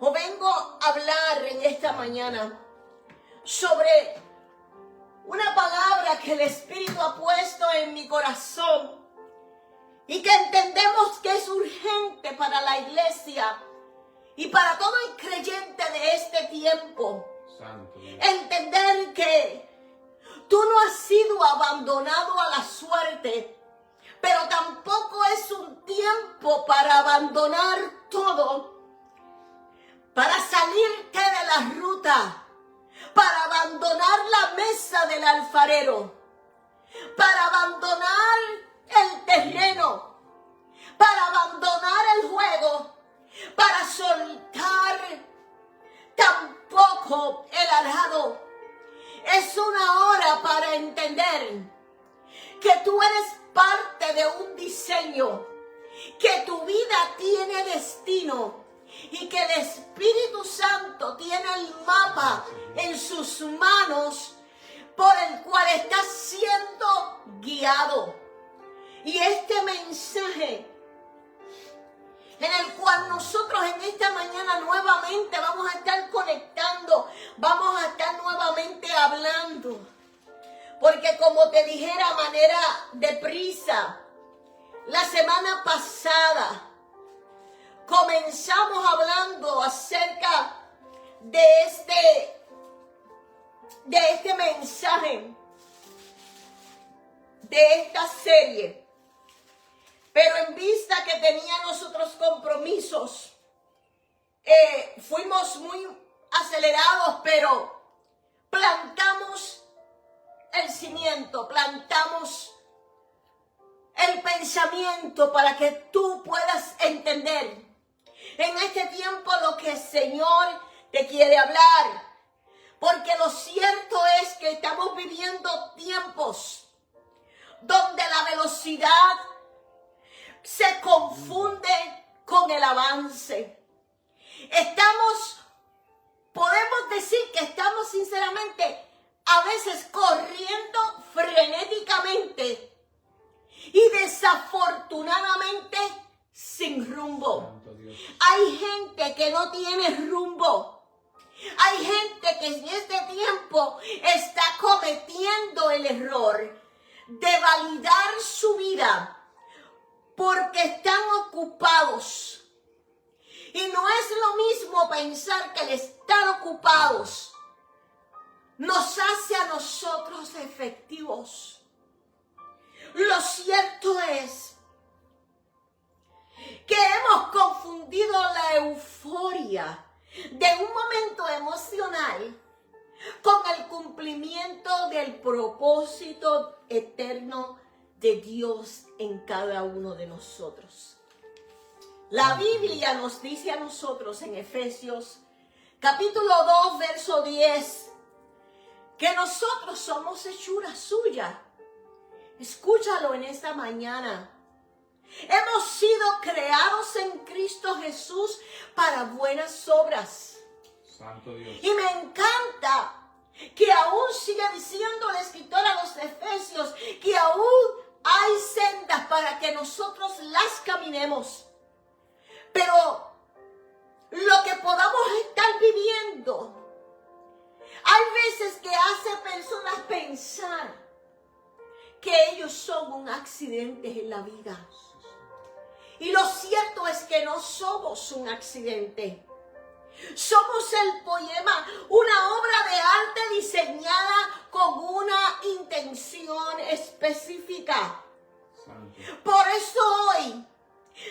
O vengo a hablar en esta mañana sobre una palabra que el Espíritu ha puesto en mi corazón y que entendemos que es urgente para la iglesia y para todo el creyente de este tiempo. Santo Dios. Entender que tú no has sido abandonado a la suerte, pero tampoco es un tiempo para abandonar todo, para salirte de la ruta, para abandonar la mesa del alfarero, para abandonar el terreno, para abandonar el juego, para soltar tampoco el arado. Es una hora para entender que tú eres parte de un diseño, que tu vida tiene destino y que el Espíritu Santo tiene el mapa en sus manos por el cual estás siendo guiado. Y este mensaje en el cual nosotros en esta mañana nuevamente vamos a estar conectando, vamos a estar nuevamente hablando. Porque como te dijera a manera de prisa, la semana pasada comenzamos hablando acerca de este mensaje, de esta serie. Pero en vista que teníamos otros compromisos, fuimos muy acelerados, pero plantamos el cimiento, plantamos el pensamiento para que tú puedas entender en este tiempo lo que el Señor te quiere hablar. Porque lo cierto es que estamos viviendo tiempos donde la velocidad se confunde con el avance. Podemos decir que estamos sinceramente a veces corriendo frenéticamente y desafortunadamente sin rumbo. Hay gente que no tiene rumbo. Hay gente que en este tiempo está cometiendo el error de validar su vida porque están ocupados. Y no es lo mismo pensar que el estar ocupados nos hace a nosotros efectivos. Lo cierto es que hemos confundido la euforia de un momento emocional con el cumplimiento del propósito eterno de Dios en cada uno de nosotros. La Biblia nos dice a nosotros en Efesios capítulo 2, verso 10, que nosotros somos hechura suya. Escúchalo en esta mañana. Hemos sido creados en Cristo Jesús para buenas obras. Santo Dios. Y me encanta que aún sigue diciendo el escritor a los Efesios que aún hay sendas para que nosotros las caminemos. Pero lo que podamos estar viviendo, hay veces que hace personas pensar que ellos son un accidente en la vida. Y lo cierto es que no somos un accidente. Somos el poema, una obra de arte diseñada con una intención específica. Por eso hoy,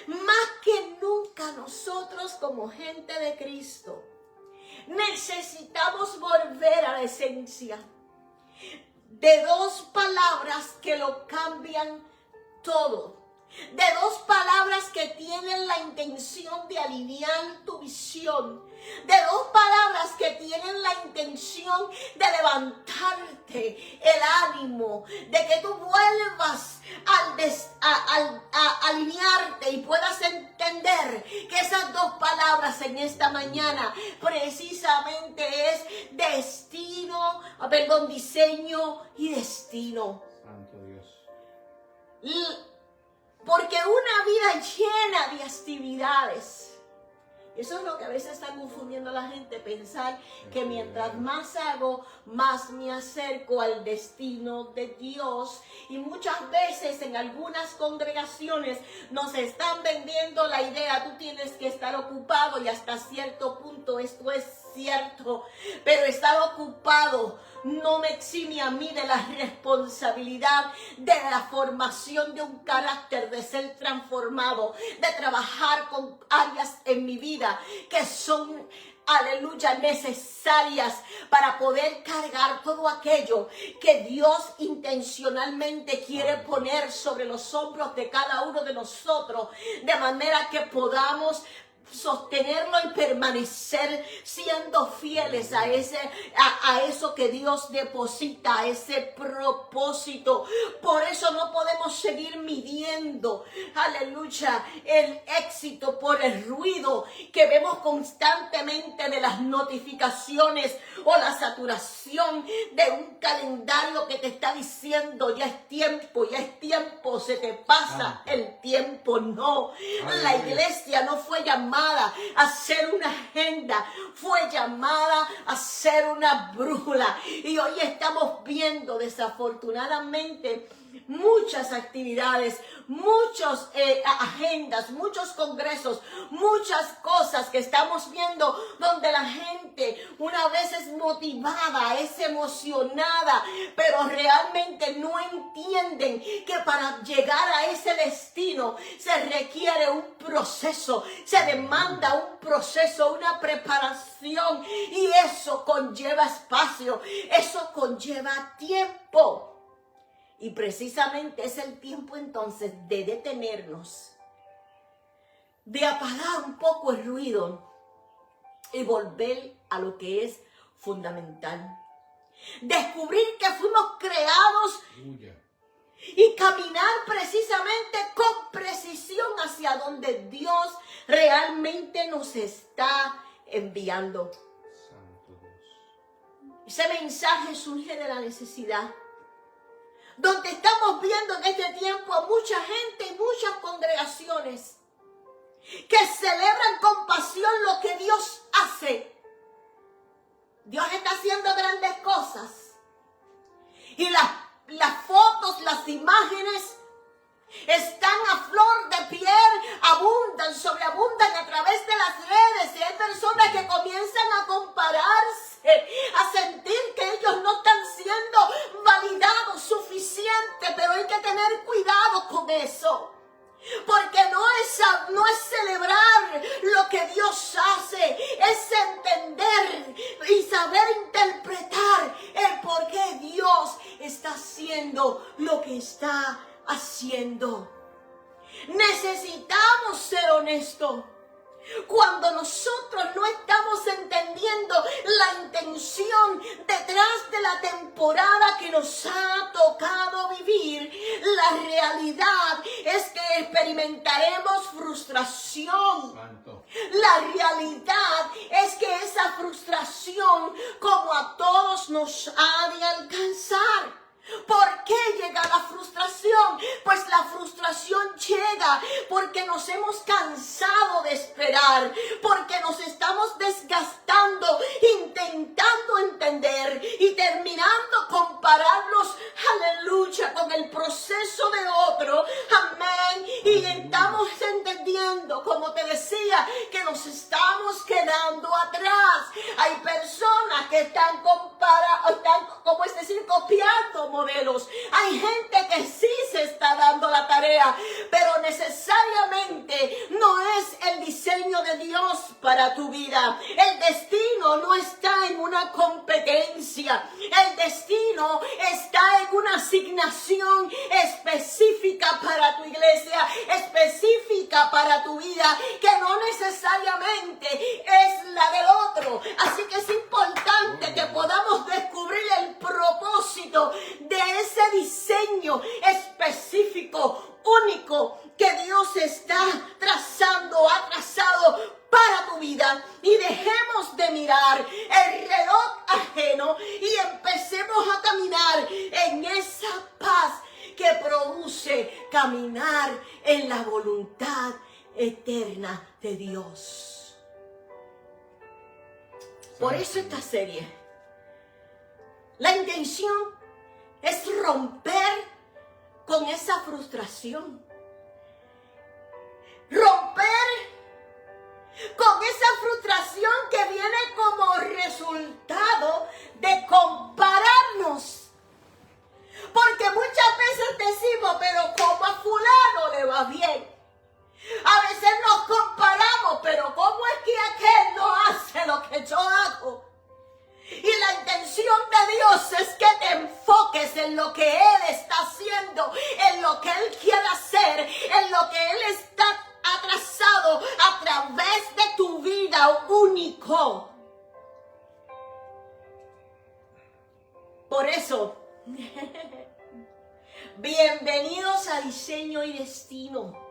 más que nunca nosotros como gente de Cristo, necesitamos volver a la esencia de dos palabras que lo cambian todo. De dos palabras que tienen la intención de alinear tu visión. De dos palabras que tienen la intención de levantarte el ánimo. De que tú vuelvas a alinearte y puedas entender que esas dos palabras en esta mañana precisamente es diseño y destino. Santo Dios. Porque una vida llena de actividades Eso es lo que a veces está confundiendo a la gente, pensar que mientras más hago, más me acerco al destino de Dios. Y muchas veces en algunas congregaciones nos están vendiendo la idea, tú tienes que estar ocupado, y hasta cierto punto esto es cierto, pero estar ocupado no me exime a mí de la responsabilidad de la formación de un carácter, de ser transformado, de trabajar con áreas en mi vida que son, aleluya, necesarias para poder cargar todo aquello que Dios intencionalmente quiere poner sobre los hombros de cada uno de nosotros, de manera que podamos sostenerlo y permanecer siendo fieles a eso que Dios deposita, a ese propósito. Por eso no podemos seguir midiendo, aleluya, el éxito por el ruido que vemos constantemente de las notificaciones o la saturación de un calendario que te está diciendo ya es tiempo, se te pasa el tiempo. No, la iglesia no fue llamada a ser una agenda, fue llamada a ser una brújula. Y hoy estamos viendo desafortunadamente muchas actividades, muchas agendas, muchos congresos, muchas cosas que estamos viendo donde la gente una vez es motivada, es emocionada, pero realmente no entienden que para llegar a ese destino se requiere un proceso, se demanda un proceso, una preparación, y eso conlleva espacio, eso conlleva tiempo. Y precisamente es el tiempo entonces de detenernos, de apagar un poco el ruido y volver a lo que es fundamental. Descubrir que fuimos creados y caminar precisamente con precisión hacia donde Dios realmente nos está enviando. Santo Dios. Ese mensaje surge de la necesidad, donde estamos viendo en este tiempo a mucha gente y muchas congregaciones que celebran con pasión lo que Dios hace. Dios está haciendo grandes cosas. Y las fotos, las imágenes están a flor de piel, sobreabundan a través de las redes. Y hay personas que comienzan a compararse, a sentir que ellos no están siendo validados suficiente, pero hay que tener cuidado con eso. Porque no es celebrar lo que Dios hace, es entender y saber interpretar el por qué Dios está haciendo lo que está haciendo. Necesitamos ser honestos. Cuando nosotros no estamos entendiendo la intención detrás de la temporada que nos ha tocado vivir, la realidad es que experimentaremos frustración. Santo. La realidad es que esa frustración, como a todos, nos ha de alcanzar. ¿Por qué llega la frustración? Pues la frustración llega porque nos hemos cansado de esperar, porque nos estamos desgastando, intentando entender y terminando compararnos, aleluya, con el proceso de otro, amén, y estamos entendiendo, como te decía, que nos estamos quedando atrás. Hay personas que están copiando modelos. Hay gente que sí se está dando la tarea, pero necesariamente no es el diseño de Dios para tu vida. El destino no está en una competencia. El destino está en una asignación específica para tu iglesia, específica para tu vida, que no necesariamente es la del otro. Así que es importante que podamos descubrir el propósito de ese diseño específico, único, que Dios está ha trazado para tu vida, y dejemos de mirar el reloj ajeno y empecemos a caminar en esa paz que produce caminar en la voluntad eterna de Dios. Por eso esta serie. La intención es romper con esa frustración. Romper con esa frustración que viene como resultado de compararnos. Porque muchas veces decimos, pero como a fulano le va bien. A veces nos comparamos, pero ¿cómo es que aquel no hace lo que yo hago? Y la intención de Dios es que te enfoques en lo que Él está haciendo, en lo que Él quiere hacer, en lo que Él está trazado a través de tu vida único. Por eso, bienvenidos a Diseño y Destino.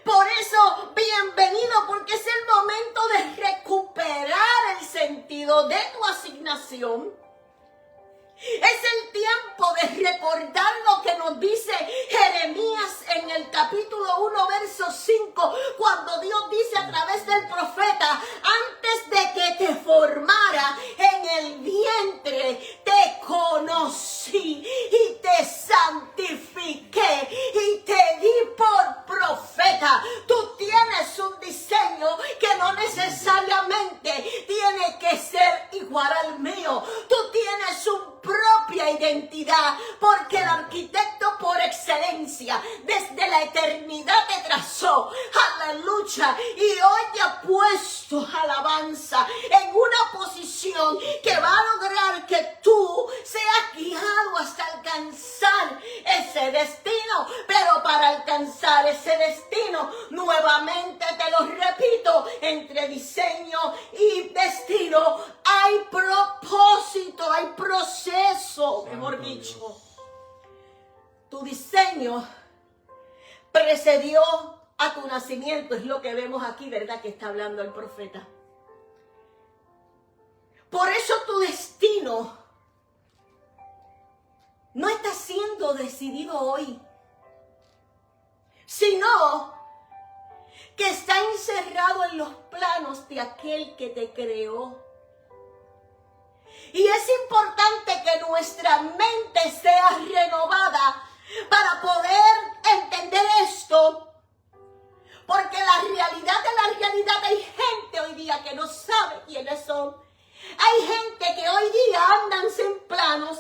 Por eso, bienvenido, porque es el momento de recuperar el sentido de tu asignación. Es el tiempo de recordar lo que nos dice Jeremías en el capítulo 1, verso 5, cuando Dios dice a través del profeta, antes de que te formara en el vientre, te conocí y te santifiqué y te di por profeta. Tú tienes un diseño que no necesariamente tiene que ser igual al mío. Tú tienes un propia identidad, porque el arquitecto por excelencia desde la eternidad te trazó, aleluya, y hoy te ha puesto, alabanza, en una posición que va a lograr que tú seas guiado hasta alcanzar ese destino. Pero para alcanzar ese destino, nuevamente te lo repito, entre diseño y destino hay propósito, hay proceso, mejor dicho. Tu diseño precedió a tu nacimiento, es lo que vemos aquí, ¿verdad? Que está hablando el profeta. Por eso tu destino no está siendo decidido hoy, sino que está encerrado en los planos de aquel que te creó. Y es importante que nuestra mente sea renovada para poder entender esto. Porque la realidad de la realidad, hay gente hoy día que no sabe quiénes son. Hay gente que hoy día andan sin planos,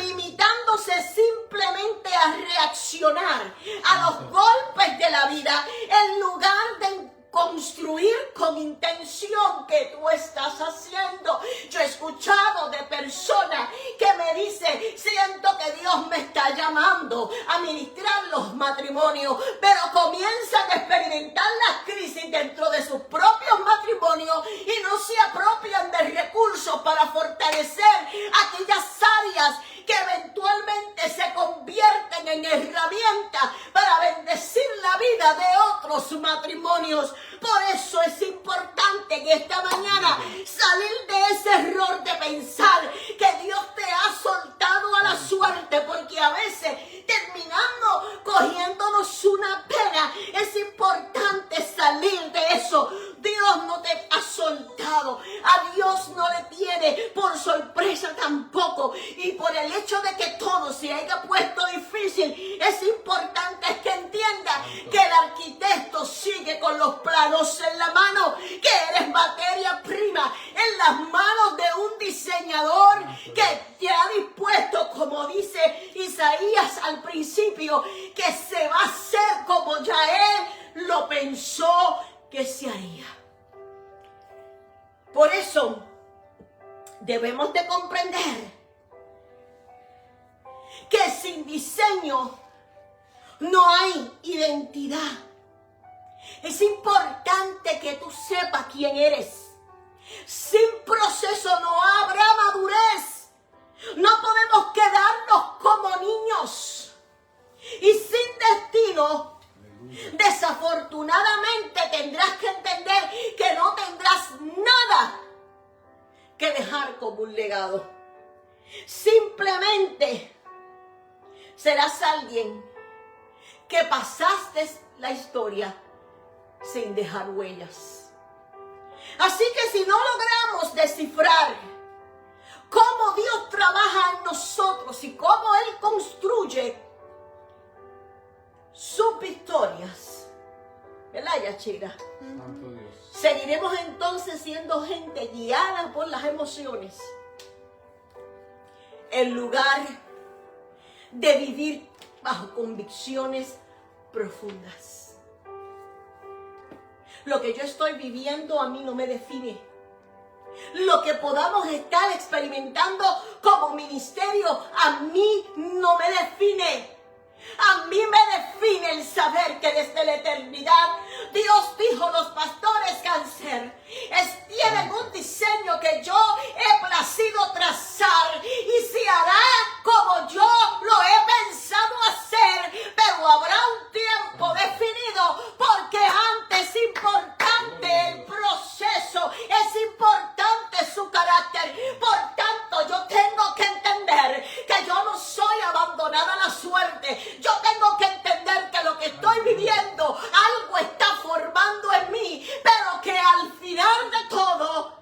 limitándose simplemente a reaccionar a los golpes de la vida, en lugar de construir con intención que tú estás haciendo. Yo he escuchado de personas que me dicen, siento que Dios me está llamando a ministrar los matrimonios, pero comienzan a experimentar las crisis dentro de sus propios matrimonios y no se apropian de recursos para fortalecer aquellas áreas que eventualmente se convierten en herramientas para bendecir la vida de otros matrimonios. Por eso es importante que esta mañana salir de ese error de pensar que Dios te ha soltado a la suerte, porque a veces terminando cogiéndonos una pena. Es importante salir de eso. Dios no te ha soltado, a Dios no le tiene por sorpresa tampoco, y por el hecho de que todo se haya puesto difícil, es importante que entienda que el arquitecto sigue con los planos en la mano, que eres materia prima en las manos de un diseñador que te ha dispuesto, como dice Isaías al principio, que se va a hacer como ya Él lo pensó que se haría. Por eso debemos de comprender que sin diseño no hay identidad. Es importante que tú sepas quién eres. Sin proceso no habrá madurez. No podemos quedarnos como niños. Y sin destino, desafortunadamente tendrás que entender que no tendrás nada que dejar como un legado. Simplemente serás alguien que pasaste la historia sin dejar huellas. Así que si no logramos descifrar cómo Dios trabaja en nosotros y cómo Él construye sus victorias, ¿verdad, Yachira? Santo Dios. Seguiremos entonces siendo gente guiada por las emociones, en lugar de vivir bajo convicciones profundas. Lo que yo estoy viviendo a mí no me define. Lo que podamos estar experimentando como ministerio a mí no me define. A mí me define el saber que desde la eternidad Dios dijo: los pastores cáncer tienen un diseño que yo he placido trazar y se hará como yo lo he pensado hacer, pero habrá un tiempo definido, porque antes es importante el proceso, es importante su carácter. Por tanto, yo tengo que entender que yo no soy abandonada a la suerte. Yo tengo que entender que lo que estoy viviendo, algo está formando en mí, pero que al final de todo,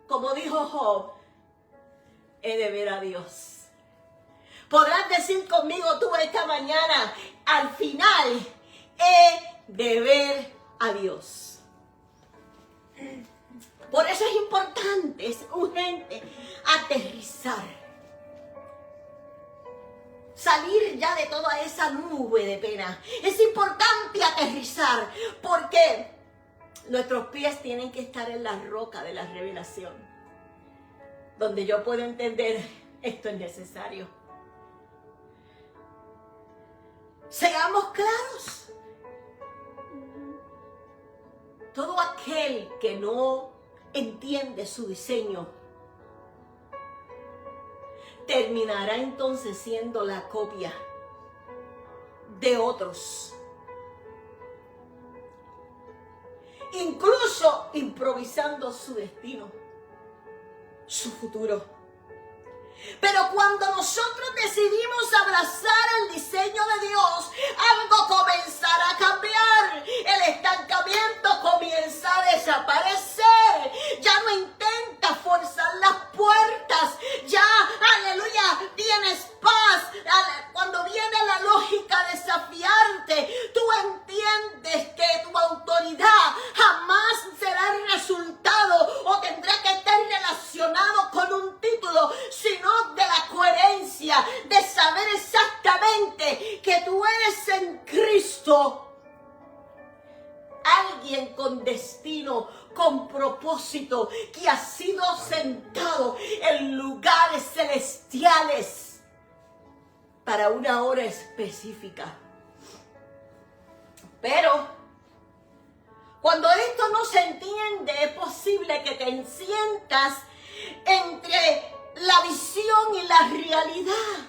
como dijo Job, he de ver a Dios. Podrás decir conmigo tú esta mañana: al final he de ver a Dios. Por eso es importante, es urgente aterrizar. Salir ya de toda esa nube de pena. Es importante aterrizar, porque nuestros pies tienen que estar en la roca de la revelación, donde yo puedo entender: esto es necesario. Seamos claros. Todo aquel que no entiende su diseño terminará entonces siendo la copia de otros, incluso improvisando su destino, su futuro. Pero cuando nosotros decidimos abrazar el diseño de Dios, algo comenzará a cambiar. El estancamiento comienza a desaparecer. Ya no intenta forzar las puertas. Ya, aleluya, tienes paz. Cuando viene la lógica a desafiarte, tú entiendes que tu autoridad jamás será el resultado o tendrá que estar relacionado con un título, sino de la coherencia, de saber exactamente que tú eres en Cristo alguien con destino, con propósito, que ha sido sentado en lugares celestiales para una hora específica. Pero cuando esto no se entiende, es posible que te sientas entre la visión y la realidad.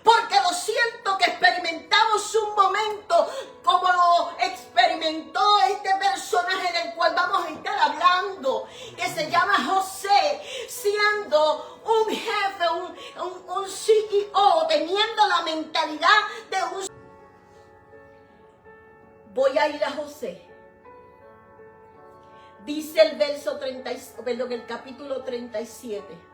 Porque lo siento que experimentamos un momento como lo experimentó este personaje del cual vamos a estar hablando, que se llama José, siendo un jefe, un CEO, teniendo la mentalidad de un... Voy a ir a José. Dice el el capítulo 37.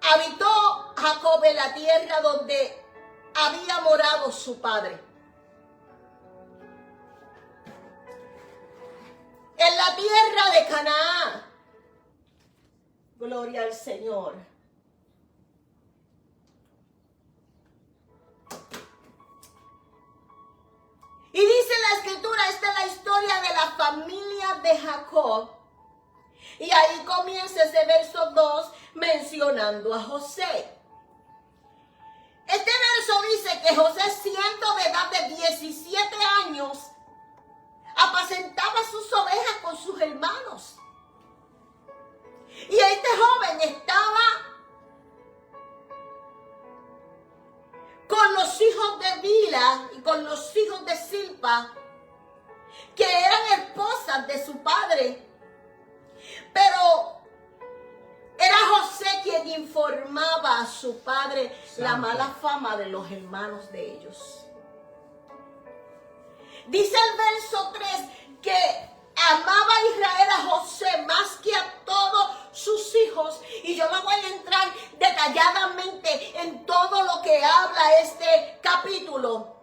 Habitó Jacob en la tierra donde había morado su padre. En la tierra de Canaán. Gloria al Señor. Y dice la escritura, esta es la historia de la familia de Jacob. Y ahí comienza ese verso 2 mencionando a José. Este verso dice que José, siendo de edad de 17 años, apacentaba sus ovejas con sus hermanos. Y este joven estaba con los hijos de Bila y con los hijos de Silpa, que eran esposas de su padre. Pero era José quien informaba a su padre la Santo. mala fama de los hermanos de ellos. Dice el verso 3 que amaba a Israel a José más que a todos sus hijos. Y yo no voy a entrar detalladamente en todo lo que habla este capítulo.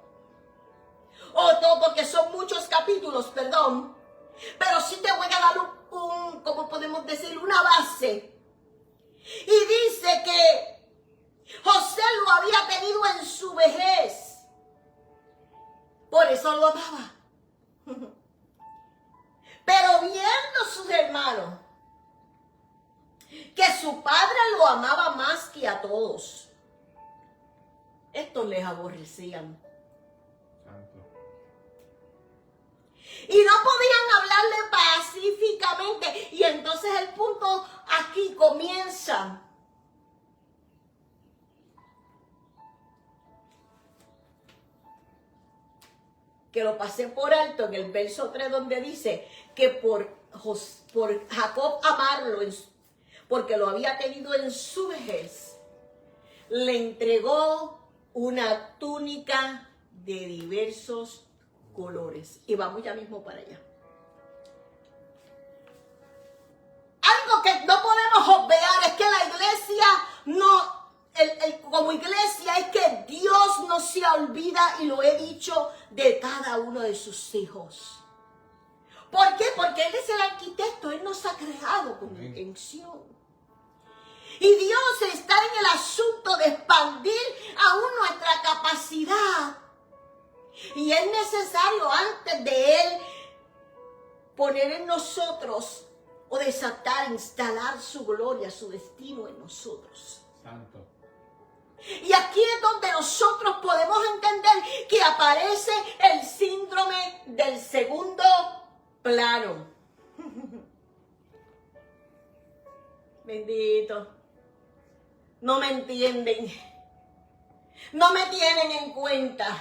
O todo, porque son muchos capítulos, perdón. Pero sí te voy a dar como podemos decir, una base. Y dice que José lo había tenido en su vejez. Por eso lo amaba. Pero viendo sus hermanos que su padre lo amaba más que a todos, estos les aborrecían. Santo. Y no podían hablarle pacíficamente. Y entonces el punto aquí comienza. Que lo pasé por alto en el verso 3 donde dice que por Jacob amarlo, porque lo había tenido en su vejez, le entregó una túnica de diversos colores. Y vamos ya mismo para allá. Algo que no podemos obviar es que la iglesia no... como iglesia es que Dios no se olvida, y lo he dicho, de cada uno de sus hijos. ¿Por qué? Porque Él es el arquitecto, Él nos ha creado con intención. Y Dios está en el asunto de expandir aún nuestra capacidad. Y es necesario antes de Él poner en nosotros o desatar, instalar su gloria, su destino en nosotros. Santo. Y aquí es donde nosotros podemos entender que aparece el síndrome del segundo plano. Bendito. No me entienden. No me tienen en cuenta.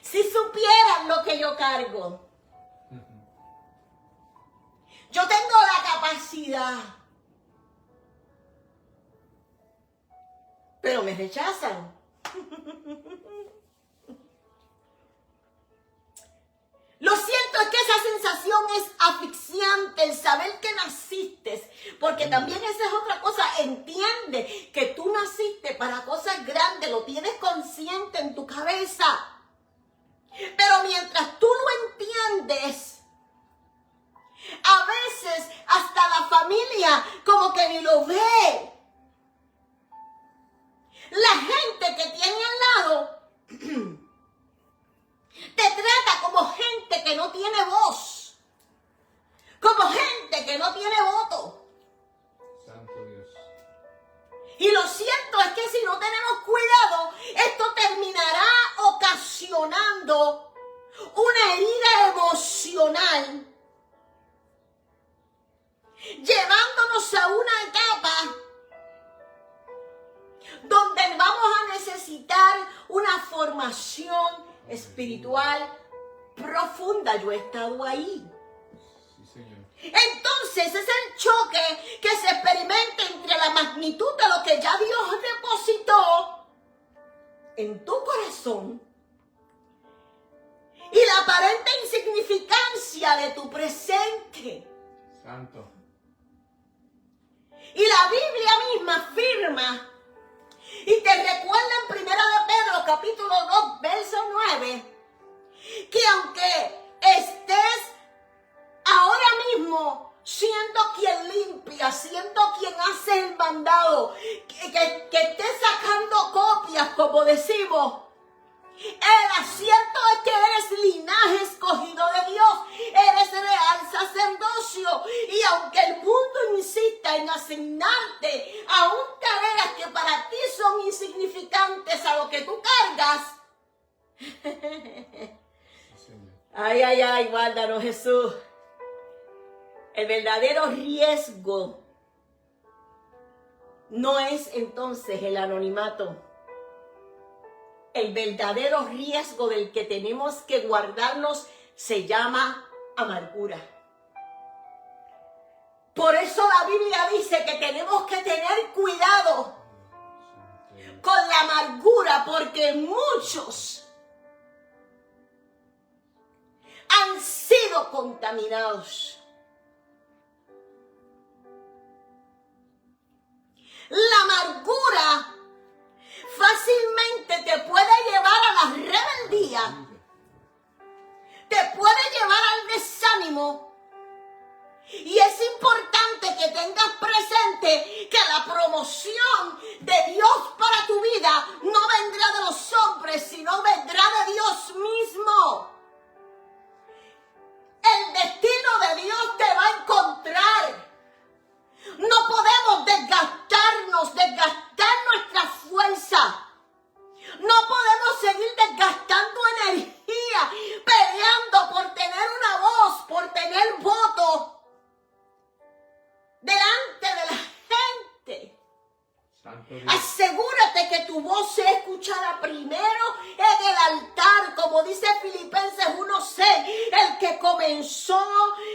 Si supieran lo que yo cargo. Yo tengo la capacidad. Pero me rechazan. Lo cierto es que esa sensación es asfixiante, el saber que naciste, porque también esa es otra cosa. Entiende que tú naciste para cosas grandes, lo tienes consciente en tu cabeza. Pero mientras tú lo entiendes, a veces hasta la familia como que ni lo ve. La gente que tiene al lado te trata como gente que no tiene voz, como gente que no tiene voto. Santo Dios. Y lo cierto es que si no tenemos cuidado, esto terminará ocasionando una herida emocional, llevándonos a una etapa donde vamos a necesitar una formación espiritual profunda. Yo he estado ahí. Sí, Señor. Entonces es el choque que se experimenta entre la magnitud de lo que ya Dios depositó en tu corazón y la aparente insignificancia de tu presente. Santo. Y la Biblia misma afirma y te recuerda en 1 Pedro capítulo 2 verso 9 que aunque estés ahora mismo siendo quien limpia, siendo quien hace el mandado, que estés sacando copias, como decimos, el acierto es que eres linaje escogido de Dios, eres real sacerdocio, y aunque el mundo insista en asignarte aún tareas que para ti son insignificantes a lo que tú cargas, Sí, Señor. ay, ay, ay, guárdanos Jesús. El verdadero riesgo no es entonces el anonimato. El verdadero riesgo del que tenemos que guardarnos se llama amargura. Por eso la Biblia dice que tenemos que tener cuidado con la amargura, porque muchos han sido contaminados. La amargura fácilmente te puede llevar a la rebeldía, te puede llevar al desánimo. Y es importante que tengas presente que la promoción de Dios para tu vida no vendrá de los hombres, sino vendrá de Dios mismo. El destino de Dios te va a encontrar. No podemos desgastar nuestra fuerza. No podemos seguir desgastando energía, peleando por tener una voz, por tener voto delante de la gente. Asegúrate que tu voz se escuchará primero en el altar, como dice Filipenses 1:6, el que comenzó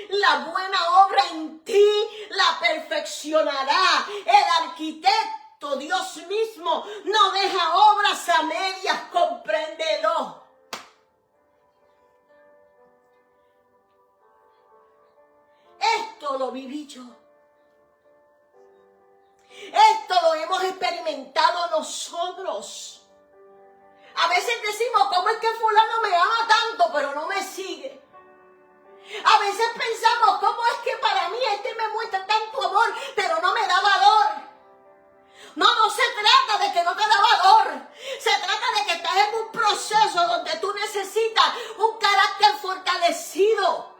la buena obra en ti, la perfeccionará. El arquitecto, Dios mismo, no deja obras a medias, compréndelo. Esto lo viví yo. Esto lo hemos experimentado nosotros. A veces decimos, ¿cómo es que fulano me ama tanto pero no me sigue? A veces pensamos, ¿cómo es que para mí me muestra tanto amor pero no me da valor? No se trata de que no te da valor. Se trata de que estás en un proceso donde tú necesitas un carácter fortalecido.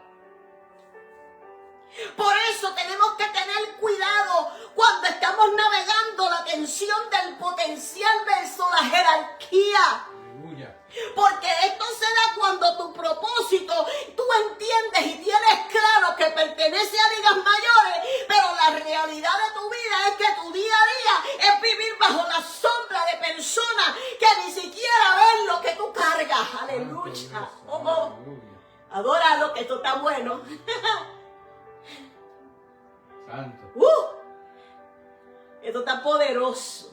Por eso tenemos que tener cuidado cuando estamos navegando la tensión del potencial versus la jerarquía. Aleluya. Porque esto se da cuando tu propósito, tú entiendes y tienes claro que pertenece a ligas mayores, pero la realidad de tu vida es que tu día a día es vivir bajo la sombra de personas que ni siquiera ven lo que tú cargas. Aleluya. Oh, adóralo, que esto está bueno. Santo. Esto está poderoso.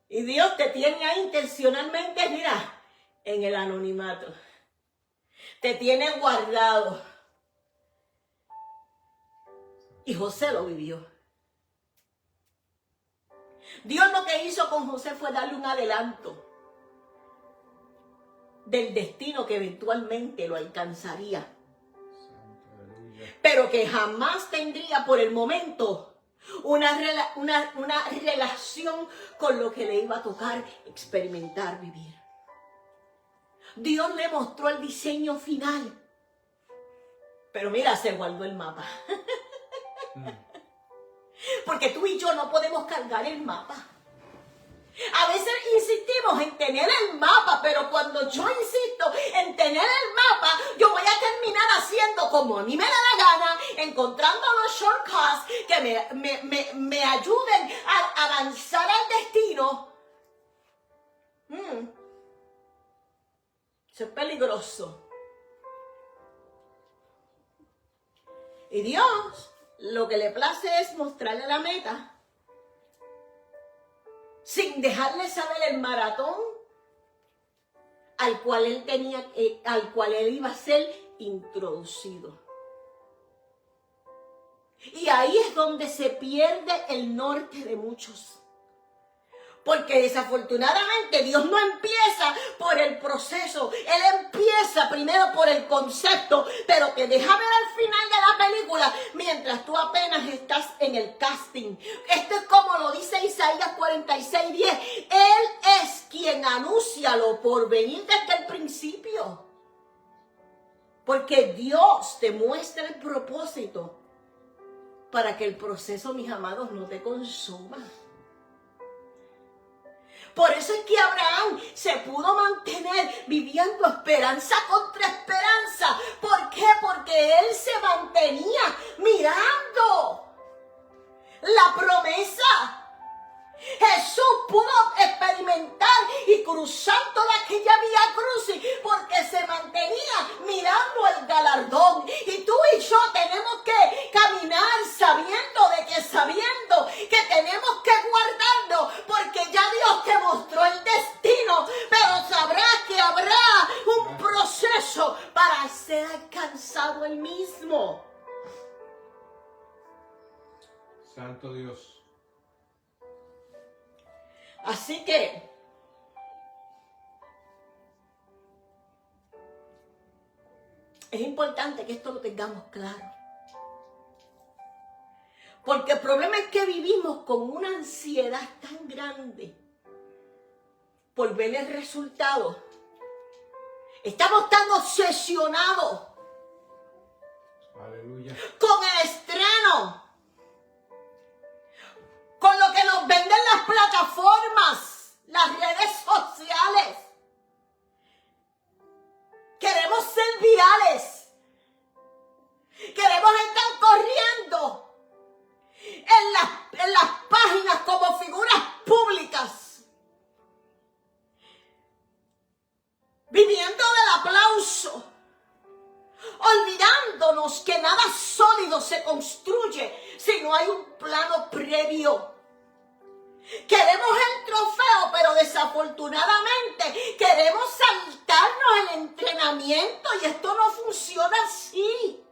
Y Dios te tiene ahí intencionalmente, mira, en el anonimato. Te tiene guardado. Y José lo vivió. Dios lo que hizo con José fue darle un adelanto del destino que eventualmente lo alcanzaría, pero que jamás tendría por el momento una relación con lo que le iba a tocar experimentar, vivir. Dios le mostró el diseño final, pero mira, se guardó el mapa. Porque tú y yo no podemos cargar el mapa. A veces insistimos en tener el mapa, pero cuando yo insisto en tener el mapa, yo voy a terminar haciendo como a mí me da la gana, encontrando los shortcuts que me ayuden a avanzar al destino. Eso es peligroso. Y Dios lo que le place es mostrarle la meta, sin dejarle saber el maratón al cual él iba a ser introducido. Y ahí es donde se pierde el norte de muchos. Porque desafortunadamente Dios no empieza por el proceso. Él empieza primero por el concepto, pero te deja ver al final de la película mientras tú apenas estás en el casting. Esto es como lo dice Isaías 46:10. Él es quien anuncia lo por venir desde el principio. Porque Dios te muestra el propósito para que el proceso, mis amados, no te consuma. Por eso es que Abraham se pudo mantener viviendo esperanza contra esperanza. ¿Por qué? Porque él se mantenía mirando la promesa. Jesús pudo experimentar y cruzar toda aquella vía crucis porque se mantenía mirando el galardón. Y tú y yo tenemos que caminar sabiendo que tenemos que guardarnos, porque ya Dios te mostró el destino, pero sabrás que habrá un proceso para ser alcanzado el mismo. Santo Dios. Así que es importante que esto lo tengamos claro. Porque el problema es que vivimos con una ansiedad tan grande por ver el resultado. Estamos tan obsesionados Aleluya. con el estreno, con lo que nos venden las plataformas, las redes sociales. Queremos ser virales. Queremos estar corriendo en las páginas como figuras públicas, viviendo del aplauso, olvidándonos que nada sólido se construye si no hay un plano previo. Queremos el trofeo, pero desafortunadamente queremos saltarnos el entrenamiento y esto no funciona así.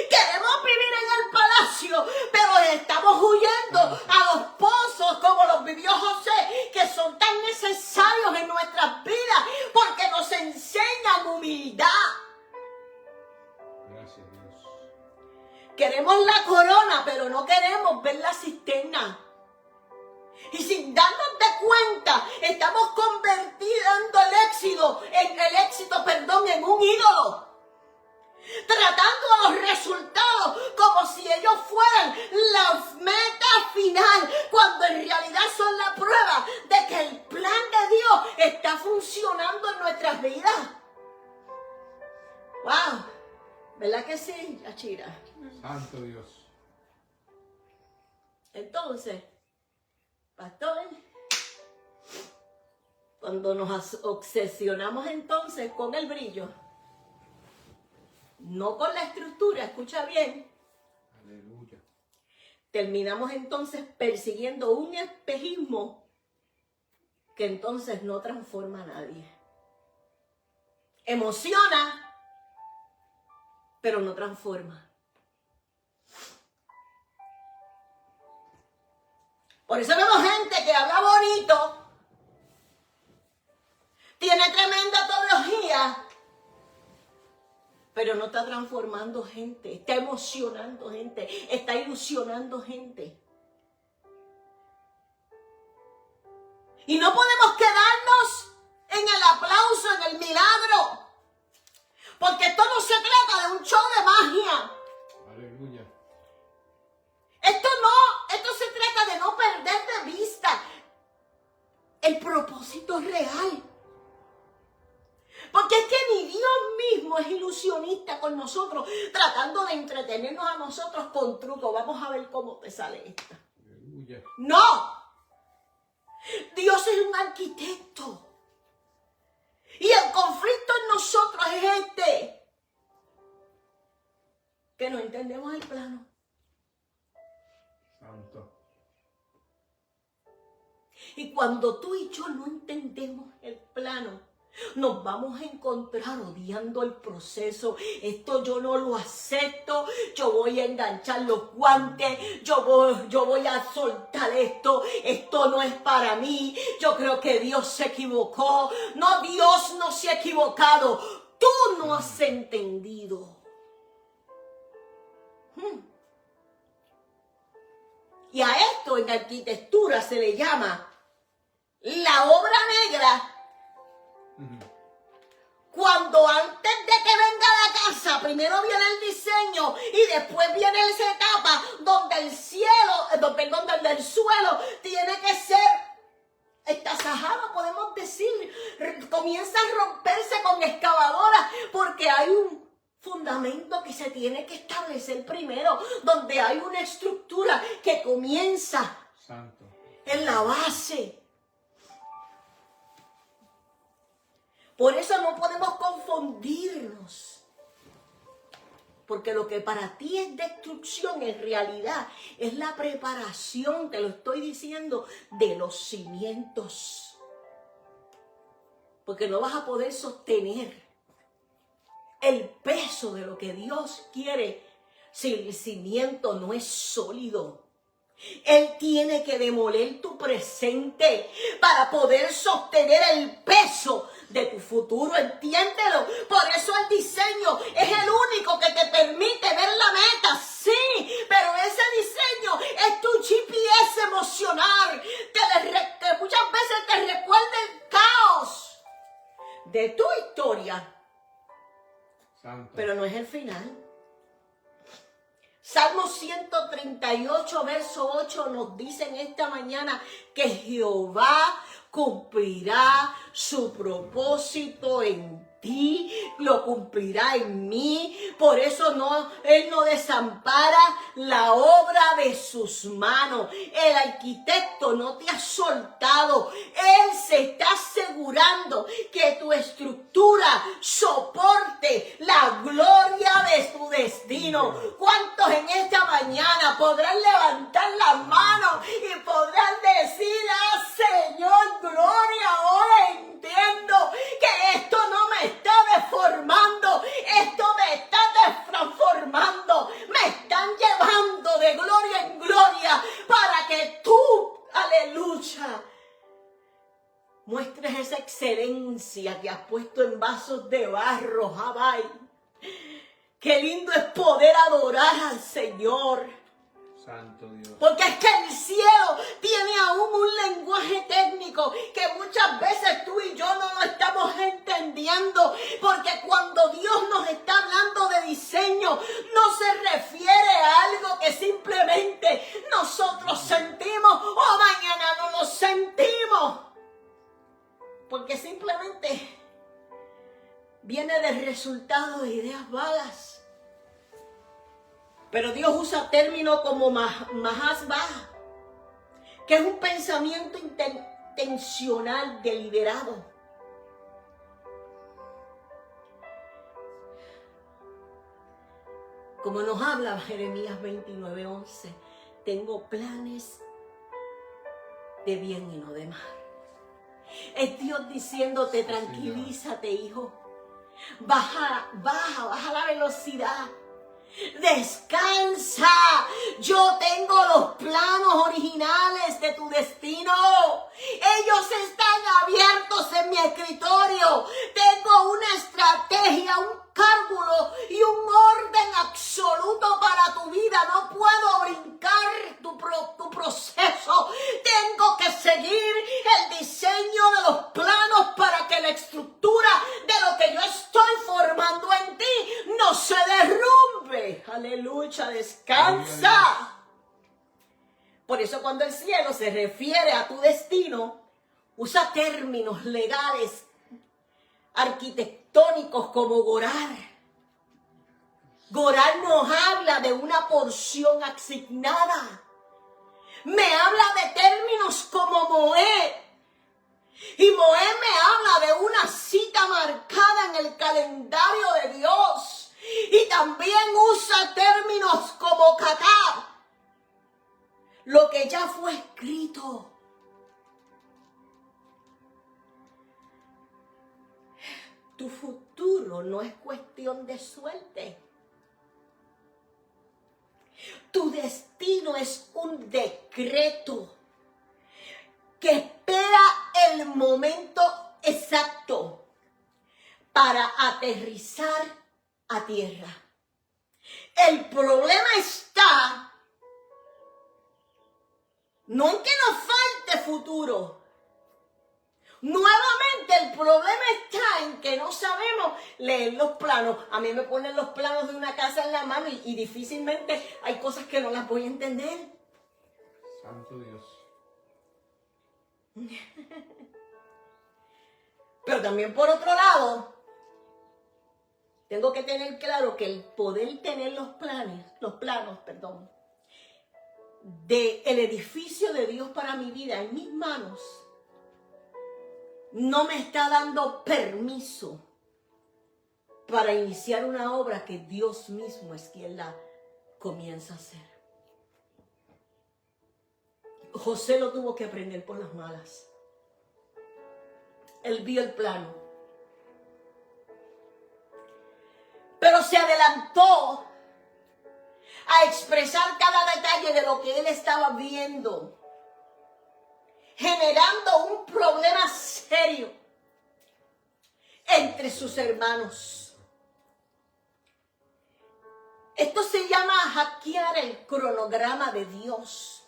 Queremos vivir en el palacio, pero estamos huyendo a los pozos como los vivió José, que son tan necesarios en nuestras vidas porque nos enseñan humildad. Gracias, Dios. Queremos la corona, pero no queremos ver la cisterna. Y sin darnos de cuenta, estamos convirtiendo el éxito en un ídolo. Tratando a los resultados como si ellos fueran la meta final, cuando en realidad son la prueba de que el plan de Dios está funcionando en nuestras vidas. ¡Wow! ¿Verdad que sí, Yachira? Santo Dios. Entonces, pastor, cuando nos obsesionamos entonces con el brillo, no con la estructura, escucha bien, Aleluya. terminamos entonces persiguiendo un espejismo que entonces no transforma a nadie. Emociona, pero no transforma. Por eso vemos gente que habla bonito, tiene tremenda teología, pero no está transformando gente, está emocionando gente, está ilusionando gente. Y no podemos quedarnos en el aplauso, en el milagro, porque esto no se trata de un show de magia. Aleluya. Esto se trata de no perder de vista el propósito real. Porque es que ni Dios mismo es ilusionista con nosotros, tratando de entretenernos a nosotros con trucos. Vamos a ver cómo te sale esta. Aleluya. ¡No! Dios es un arquitecto. Y el conflicto en nosotros es este: que no entendemos el plano. Santo. Y cuando tú y yo no entendemos el plano, nos vamos a encontrar odiando el proceso. Esto yo no lo acepto. Yo voy a enganchar los guantes. Yo voy a soltar esto. Esto no es para mí. Yo creo que Dios se equivocó. No, Dios no se ha equivocado. Tú no has entendido. Y a esto en arquitectura se le llama la obra negra. Cuando antes de que venga la casa, primero viene el diseño y después viene esa etapa donde el suelo tiene que ser estasajado, podemos decir, comienza a romperse con excavadoras porque hay un fundamento que se tiene que establecer primero, donde hay una estructura que comienza Santo. en la base. Por eso no podemos confundirnos Porque lo que para ti es destrucción, en realidad es la preparación, te lo estoy diciendo, de los cimientos. Porque no vas a poder sostener el peso de lo que Dios quiere si el cimiento no es sólido. Él tiene que demoler tu presente para poder sostener el peso de tu futuro, entiéndelo. Por eso el diseño es el único que te permite ver la meta, sí, pero ese diseño es tu GPS emocional, que muchas veces te recuerda el caos de tu historia, Santo. pero no es el final. Salmo 138, verso 8 nos dice en esta mañana que Jehová cumplirá su propósito en ti, lo cumplirá en mí. Por eso Él no desampara la obra de sus manos. El arquitecto no te ha soltado. Él se está asegurando que tu estructura soporte la gloria de tu destino. ¿Cuántos en esta mañana podrán levantar las manos y podrán decir: ah, Señor, gloria, ahora entiendo que esto no me está deformando, esto me está transformando, me están llevando de gloria en gloria para que tú, aleluya, muestres esa excelencia que has puesto en vasos de barro, Jabai. Qué lindo es poder adorar al Señor. Santo Dios. Porque es que el cielo tiene aún un lenguaje técnico que muchas veces tú y yo no lo estamos entendiendo. Porque cuando Dios nos está hablando de diseño, no se refiere a algo que simplemente nosotros sentimos o mañana no lo sentimos. Porque simplemente viene del resultado de ideas vagas. Pero Dios usa términos como mahasbah, que es un pensamiento intencional, deliberado. Como nos habla Jeremías 29:11, tengo planes de bien y no de mal. Es Dios diciéndote: tranquilízate, hijo. Baja la velocidad. Descansa. Yo tengo los planos originales de tu destino. Ellos están abiertos en mi escritorio. Tengo una estrategia, un cálculo y un orden absoluto para tu vida. No puedo brincar tu proceso. Tengo que seguir el diseño de los planos para que la estructura de lo que yo estoy formando en ti no se derrumbe. Aleluya, descansa. Por eso cuando el cielo se refiere a tu destino, usa términos legales, arquitectónicos como Gorar. Gorar nos habla de una porción asignada. Me habla de términos como Moed. Y Moed me habla de una cita marcada en el calendario de Dios. Y también usa términos como Katab, lo que ya fue escrito. Tu futuro no es cuestión de suerte. Tu destino es un decreto que espera el momento exacto para aterrizar a tierra. El problema está no en que nos falte futuro. Nuevamente el problema está en que no sabemos leer los planos. A mí me ponen los planos de una casa en la mano y difícilmente hay cosas que no las voy a entender. Santo Dios. Pero también por otro lado, tengo que tener claro que el poder tener los planos, del edificio de Dios para mi vida en mis manos, no me está dando permiso para iniciar una obra que Dios mismo es quien la comienza a hacer. José lo tuvo que aprender por las malas. Él vio el plano, pero se adelantó a expresar cada detalle de lo que él estaba viendo, generando un problema serio entre sus hermanos. Esto se llama hackear el cronograma de Dios.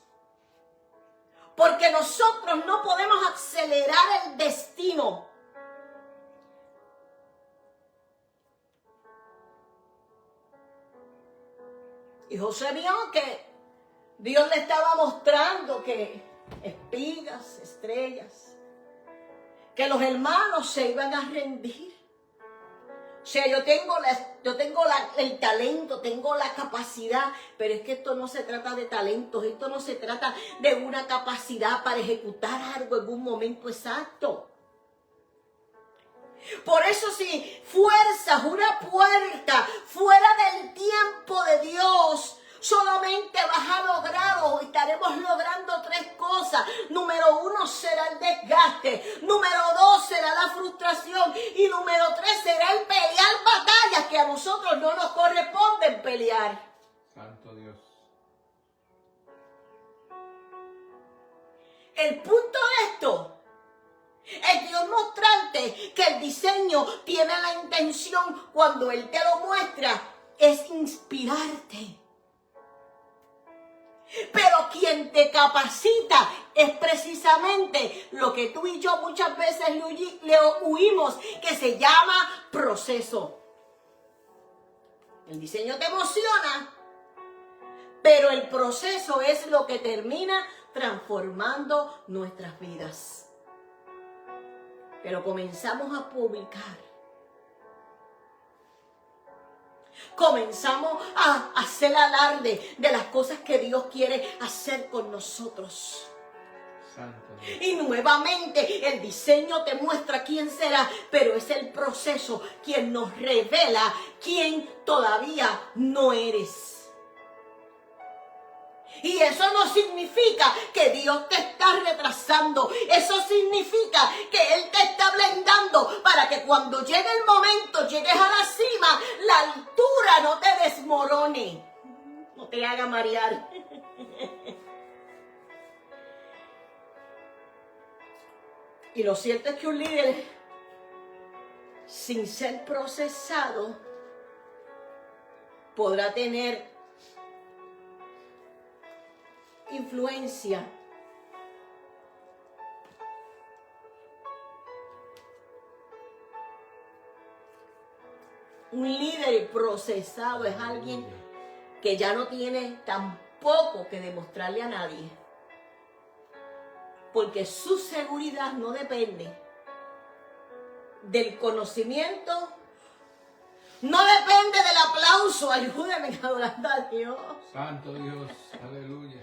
Porque nosotros no podemos acelerar el destino. Y José vio que Dios le estaba mostrando que espigas, estrellas, que los hermanos se iban a rendir. O sea, yo tengo el talento, tengo la capacidad, pero es que esto no se trata de talentos, esto no se trata de una capacidad para ejecutar algo en un momento exacto. Por eso si fuerzas una puerta fuera del tiempo de Dios, solamente vas a lograr o estaremos logrando tres cosas. Número 1 será el desgaste. Número 2 será la frustración. Y número 3 será el pelear batallas que a nosotros no nos corresponden pelear. Santo Dios. El punto de esto es Dios mostrarte que el diseño tiene la intención, cuando Él te lo muestra, es inspirarte. Pero quien te capacita es precisamente lo que tú y yo muchas veces le huimos, que se llama proceso. El diseño te emociona, pero el proceso es lo que termina transformando nuestras vidas. Pero comenzamos a publicar. Comenzamos a hacer alarde de las cosas que Dios quiere hacer con nosotros. Santo Dios. Y nuevamente el diseño te muestra quién será, pero es el proceso quien nos revela quién todavía no eres. Y eso no significa que Dios te está retrasando. Eso significa que Él te está blindando para que cuando llegue el momento, llegues a la cima, la altura no te desmorone, no te haga marear. Y lo cierto es que un líder, sin ser procesado, podrá tener influencia un líder procesado es alguien que ya no tiene tampoco que demostrarle a nadie, porque su seguridad no depende del conocimiento, no depende del aplauso. Ayúdeme adorando a Dios. Santo Dios, aleluya.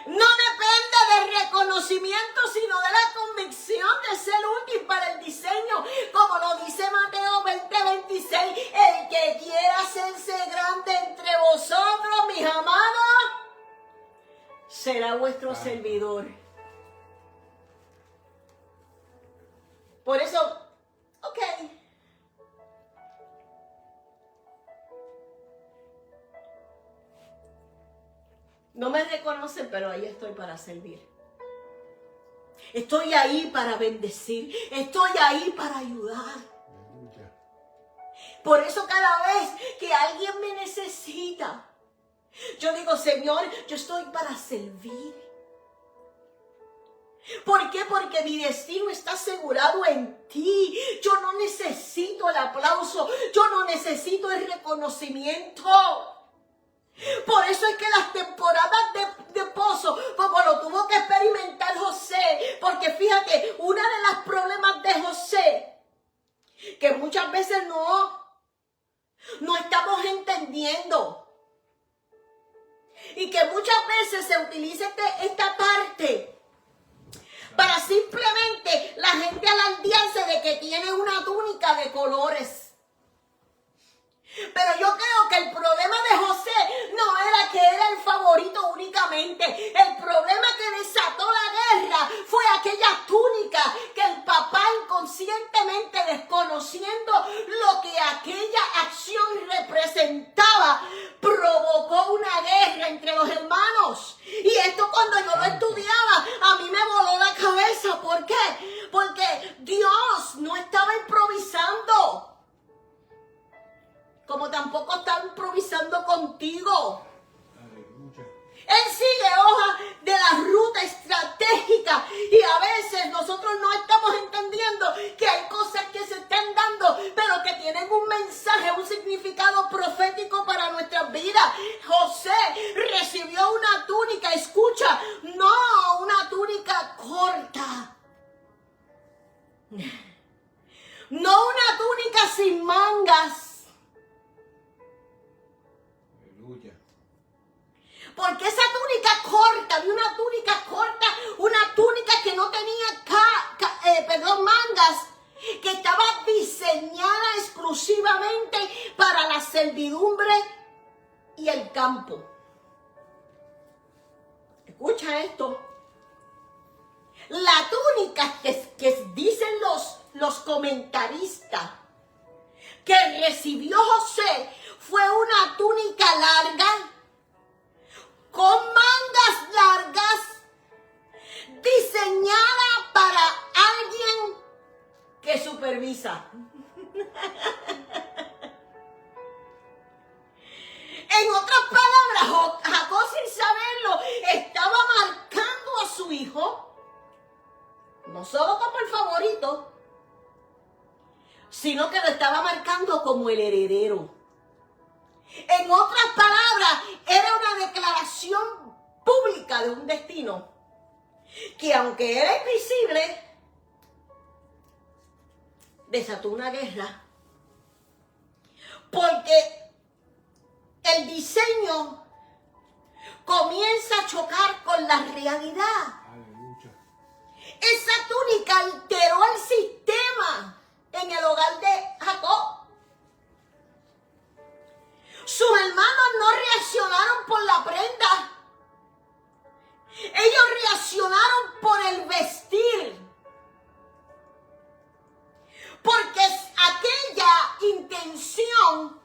No depende del reconocimiento, sino de la convicción de ser útil para el diseño. Como lo dice Mateo 20:26, el que quiera hacerse grande entre vosotros, mis amados, será vuestro servidor. Por eso, ok. No me reconocen, pero ahí estoy para servir. Estoy ahí para bendecir. Estoy ahí para ayudar. Aleluya. Por eso cada vez que alguien me necesita, yo digo, Señor, yo estoy para servir. ¿Por qué? Porque mi destino está asegurado en ti. Yo no necesito el aplauso. Yo no necesito el reconocimiento. Por eso es que las temporadas de pozo, como lo tuvo que experimentar José, porque fíjate, uno de los problemas de José, que muchas veces no estamos entendiendo, y que muchas veces se utiliza esta parte para simplemente la gente alardearse de que tiene una túnica de colores. Pero yo creo que el problema de José no era que era el favorito únicamente. El problema que desató la guerra fue aquella túnica que el papá inconscientemente, desconociendo lo que aquella acción representaba, provocó una guerra entre los hermanos. Y esto, cuando yo lo estudiaba, a mí me voló la cabeza. ¿Por qué? Porque Dios no estaba improvisando, como tampoco está improvisando contigo. Aleluya. Él sigue hoja de la ruta estratégica, y a veces nosotros no estamos entendiendo que hay cosas que se están dando, pero que tienen un mensaje, un significado profético para nuestras vidas. José recibió una túnica, escucha, no una túnica corta, no una túnica sin mangas. Porque esa túnica corta, vi una túnica corta, una túnica que no tenía mangas, que estaba diseñada exclusivamente para la servidumbre y el campo. Escucha esto. La túnica que dicen los comentaristas que recibió José fue una túnica larga, con mangas largas, diseñada para alguien que supervisa. En otras palabras, Jacob, sin saberlo, estaba marcando a su hijo, no solo como el favorito, sino que lo estaba marcando como el heredero. En otras palabras, era una declaración pública de un destino que, aunque era invisible, desató una guerra. Porque el diseño comienza a chocar con la realidad. Aleluya. Esa túnica alteró el sistema en el hogar de Jacob. Sus hermanos no reaccionaron por la prenda. Ellos reaccionaron por el vestir. Porque aquella intención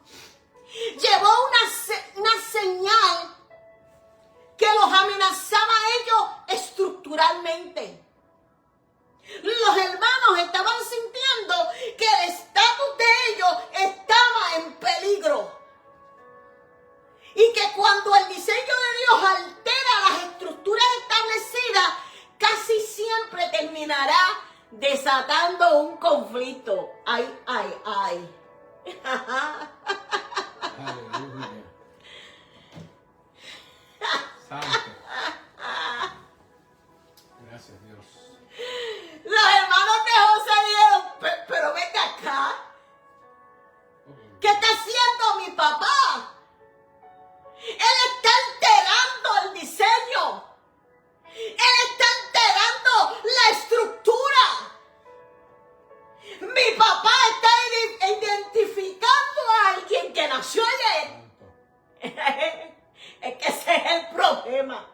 llevó una señal que los amenazaba a ellos estructuralmente. Los hermanos estaban sintiendo que el estatus de ellos estaba en peligro. Y que cuando el diseño de Dios altera las estructuras establecidas, casi siempre terminará desatando un conflicto. ¡Ay, ay, ay! Aleluya. Santo. Gracias, Dios. Los hermanos de José dijeron, pero vete acá. ¿Qué está haciendo mi papá? Él está alterando el diseño. Él está alterando la estructura. Mi papá está identificando a alguien que nació ayer. Es que ese es el problema.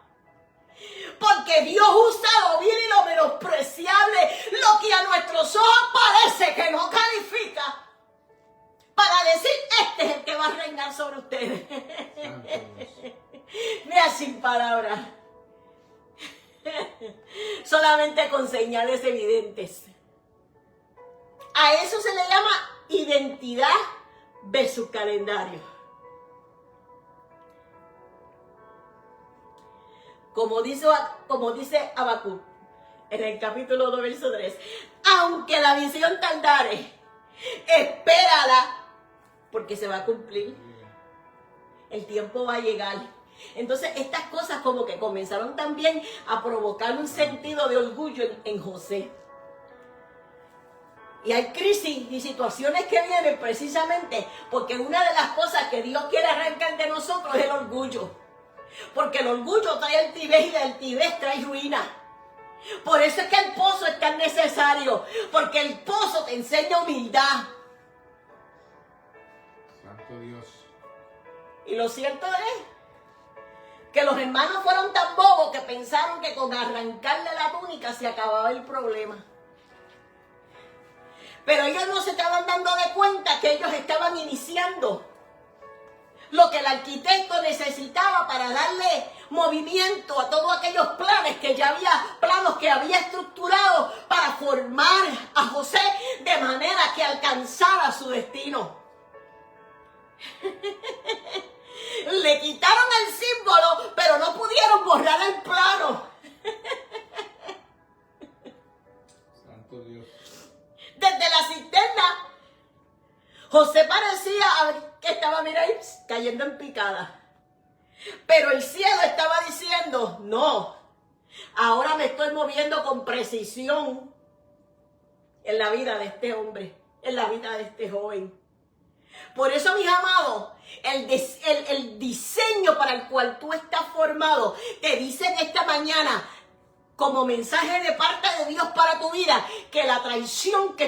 Porque Dios usa lo vil y lo menospreciable, lo que a nuestros ojos parece que no califica, para decir, este es el que va a reinar sobre ustedes. Mira, sin palabras. Solamente con señales evidentes. A eso se le llama identidad versus calendario. Como dice Habacuc en el capítulo 2, verso 3. Aunque la visión tardare, espérala, porque se va a cumplir. El tiempo va a llegar. Entonces estas cosas como que comenzaron también a provocar un sentido de orgullo en José. Y hay crisis y situaciones que vienen precisamente porque una de las cosas que Dios quiere arrancar de nosotros es el orgullo. Porque el orgullo trae altivez y la altivez trae ruina. Por eso es que el pozo es tan necesario, porque el pozo te enseña humildad. Santo Dios. Y lo cierto es que los hermanos fueron tan bobos que pensaron que con arrancarle la túnica se acababa el problema. Pero ellos no se estaban dando de cuenta que ellos estaban iniciando lo que el arquitecto necesitaba para darle movimiento a todos aquellos planes que ya había, planos que había estructurado para formar a José de manera que alcanzara su destino. Le quitaron el símbolo, pero no pudieron borrar el plano. Santo Dios. Desde la cisterna, José parecía que estaba, mira ahí, cayendo en picada. Pero el cielo estaba diciendo, no, ahora me estoy moviendo con precisión en la vida de este hombre, en la vida de este joven. Por eso, mis amados, el diseño para el cual tú estás formado, te dicen esta mañana, como mensaje de parte de Dios para tu vida, que la traición que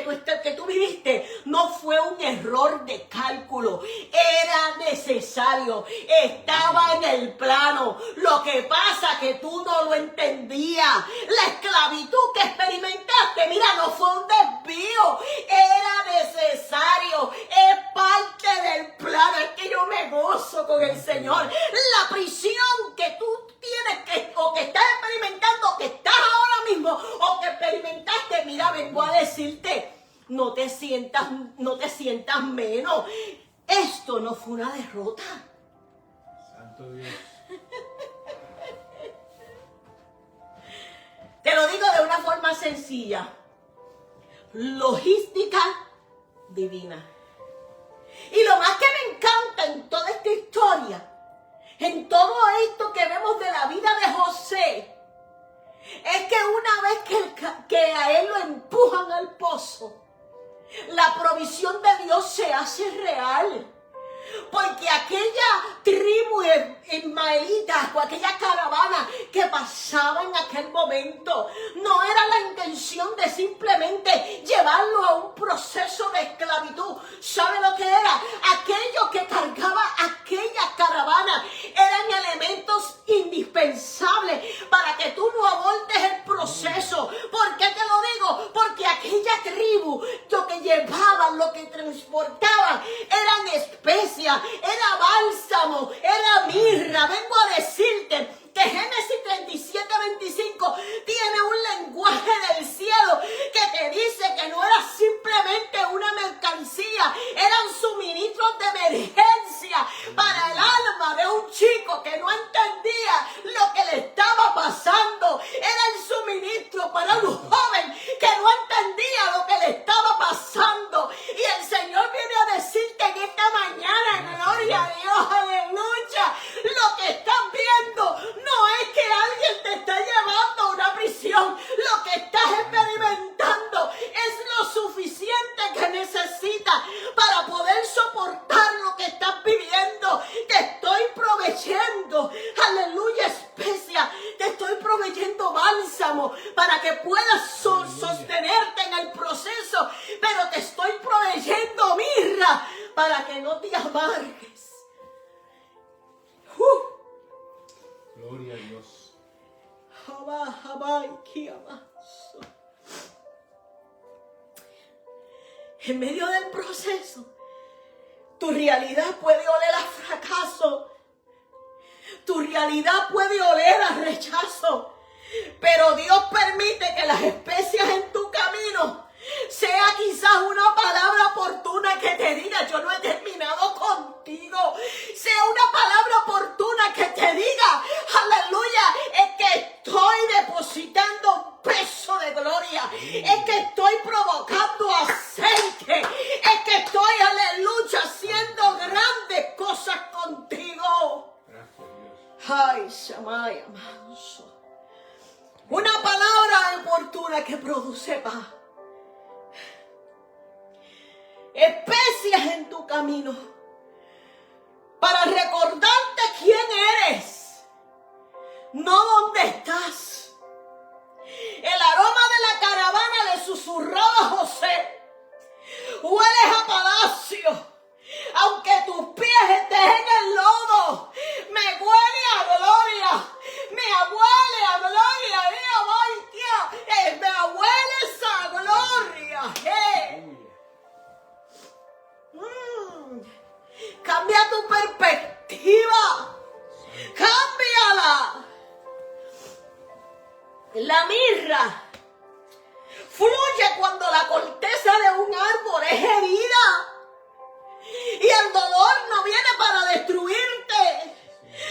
tú viviste no fue un error de cálculo, era necesario, estaba en el plano. Lo que pasa que tú no lo entendías. La esclavitud que experimentaste, mira, no fue un desvío, era necesario, es parte del plano. Es que yo me gozo con el Señor. La prisión que tú tienes o que estás experimentando, que estás ahora mismo o que experimentaste, mira, vengo a decirte, no te sientas menos. Esto no fue una derrota. Santo Dios. Te lo digo de una forma sencilla. Logística divina. Y lo más que me encanta en toda esta historia, en todo esto que vemos de la vida de José, es que una vez que a él lo empujan al pozo, la provisión de Dios se hace real. Porque aquella tribu ismaelita o aquella caravana que pasaba en aquel momento no era la intención de simplemente llevarlo a un proceso de esclavitud. ¿Sabe lo que era? Aquello que cargaba aquella caravana eran elementos indispensables para que tú no abortes el proceso. ¿Por qué te lo digo? Porque aquella tribu lo que llevaban, lo que transportaban eran especies, era bálsamo, era mirra. Vengo a decirte que Génesis 37:25 tiene un lenguaje del cielo que te dice que no era simplemente una mercancía, eran suministros de emergencia para el alma de un chico que no entendía lo que le estaba pasando. Era el suministro para un joven que no entendía lo que le estaba pasando. Y el Señor viene a decirte en esta mañana, gloria a Dios, aleluya, lo que estás viendo no es que alguien te está llevando a una prisión. Lo que estás experimentando es lo suficiente que necesitas para poder soportar lo que estás viviendo. Te estoy proveyendo, aleluya, especia. Te estoy proveyendo bálsamo para que puedas sostenerte en el proceso. Pero te estoy proveyendo mirra para que no te amargues. Gloria a Dios. En medio del proceso, tu realidad puede oler a fracaso. Tu realidad puede oler a rechazo. Pero Dios permite que las especias en tu camino sea quizás una palabra oportuna que te diga, yo no he terminado contigo. Sea una palabra oportuna que te diga, aleluya, es que estoy depositando un peso de gloria. Es que estoy provocando aceite. Es que estoy, aleluya, haciendo grandes cosas contigo. Gracias, Dios. Ay, Shamaya, manso. Una palabra oportuna que produce paz. Especias en tu camino para recordarte quién eres, no dónde estás. El aroma de la caravana le susurraba a José: hueles a palacio, aunque tus fluye cuando la corteza de un árbol es herida. Y el dolor no viene para destruirte,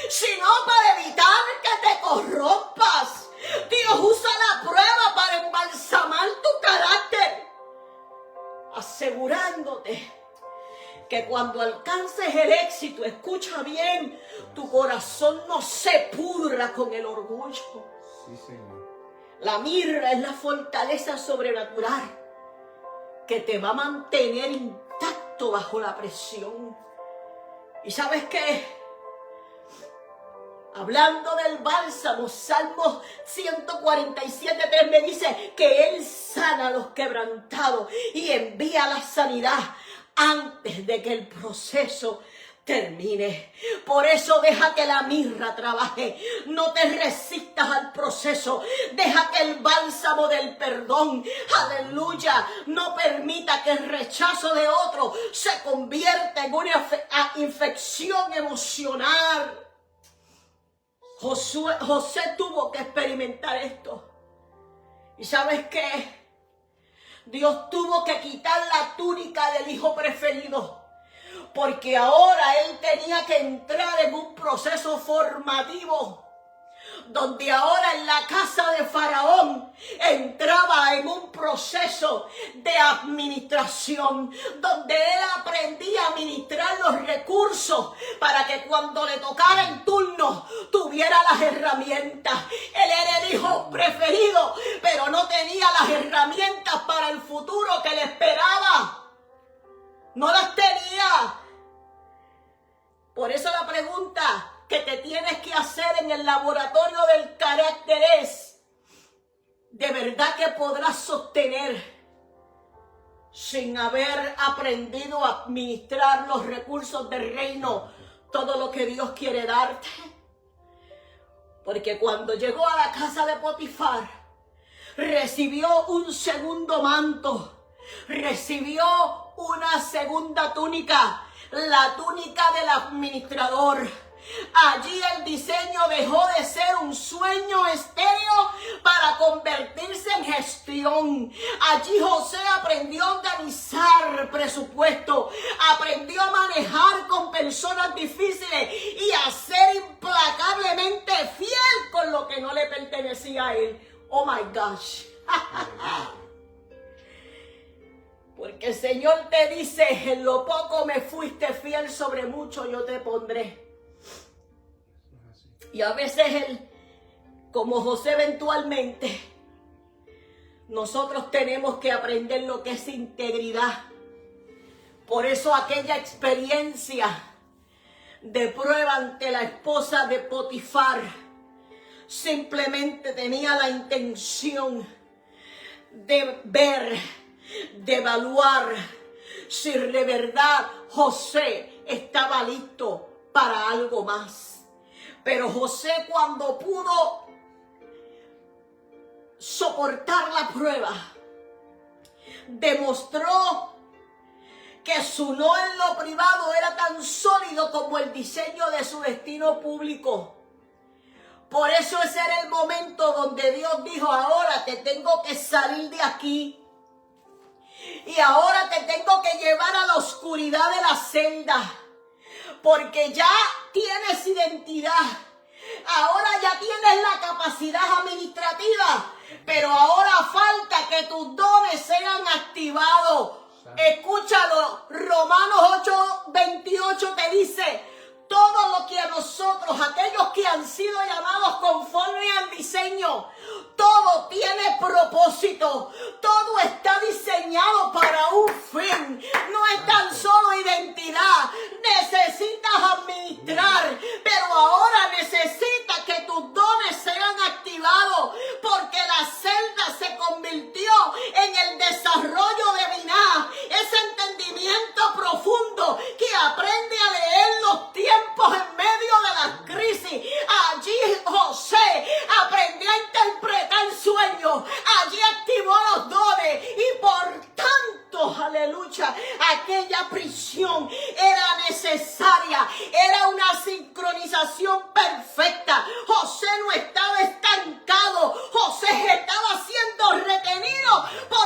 sino para evitar que te corrompas. Dios usa la prueba para embalsamar tu carácter, asegurándote que cuando alcances el éxito, escucha bien, tu corazón no se pudra con el orgullo. Sí, Señor. La mirra es la fortaleza sobrenatural que te va a mantener intacto bajo la presión. ¿Y sabes qué? Hablando del bálsamo, Salmos 147:3 me dice que Él sana a los quebrantados y envía la sanidad antes de que el proceso termine. Por eso deja que la mirra trabaje. No te resistas al proceso. Deja que el bálsamo del perdón, aleluya, no permita que el rechazo de otro se convierta en una infección emocional. José tuvo que experimentar esto. ¿Y sabes qué? Dios tuvo que quitar la túnica del hijo preferido, porque ahora él tenía que entrar en un proceso formativo, donde ahora en la casa de Faraón entraba en un proceso de administración, donde él aprendía a administrar los recursos para que cuando le tocara el turno tuviera las herramientas. Él era el hijo preferido, pero no tenía las herramientas para el futuro que le esperaba. No las tenía. Por eso la pregunta que te tienes que hacer en el laboratorio del carácter es: ¿de verdad que podrás sostener sin haber aprendido a administrar los recursos del reino todo lo que Dios quiere darte? Porque cuando llegó a la casa de Potifar, recibió un segundo manto, recibió una segunda túnica, la túnica del administrador. Allí el diseño dejó de ser un sueño estéril para convertirse en gestión. Allí José aprendió a organizar presupuesto, aprendió a manejar con personas difíciles y a ser implacablemente fiel con lo que no le pertenecía a él. Oh my gosh. Porque el Señor te dice: en lo poco me fuiste fiel, sobre mucho yo te pondré. Y a veces él, como José eventualmente, nosotros tenemos que aprender lo que es integridad. Por eso aquella experiencia de prueba ante la esposa de Potifar simplemente tenía la intención de ver, de evaluar si de verdad José estaba listo para algo más. Pero José, cuando pudo soportar la prueba, demostró que su no en lo privado era tan sólido como el diseño de su destino público. Por eso ese era el momento donde Dios dijo: ahora te tengo que salir de aquí. Y ahora te tengo que llevar a la oscuridad de la celda. Porque ya tienes identidad. Ahora ya tienes la capacidad administrativa. Pero ahora falta que tus dones sean activados. Escúchalo. Romanos 8:28 te dice: todo lo que a nosotros, aquellos que han sido llamados conforme al diseño, todo tiene propósito, todo está diseñado para un fin. No es tan solo identidad, necesitas administrar, pero ahora necesitas que tus dones sean activados, porque la celda se convirtió en el desarrollo de Binah, ese entendimiento profundo que aprende a leer los tiempos en medio de las crisis. Allí José aprendió a interpretar sueños, allí activó los dones y por tanto, aleluya, aquella prisión era necesaria, era una sincronización perfecta. José no estaba estancado, José estaba siendo retenido por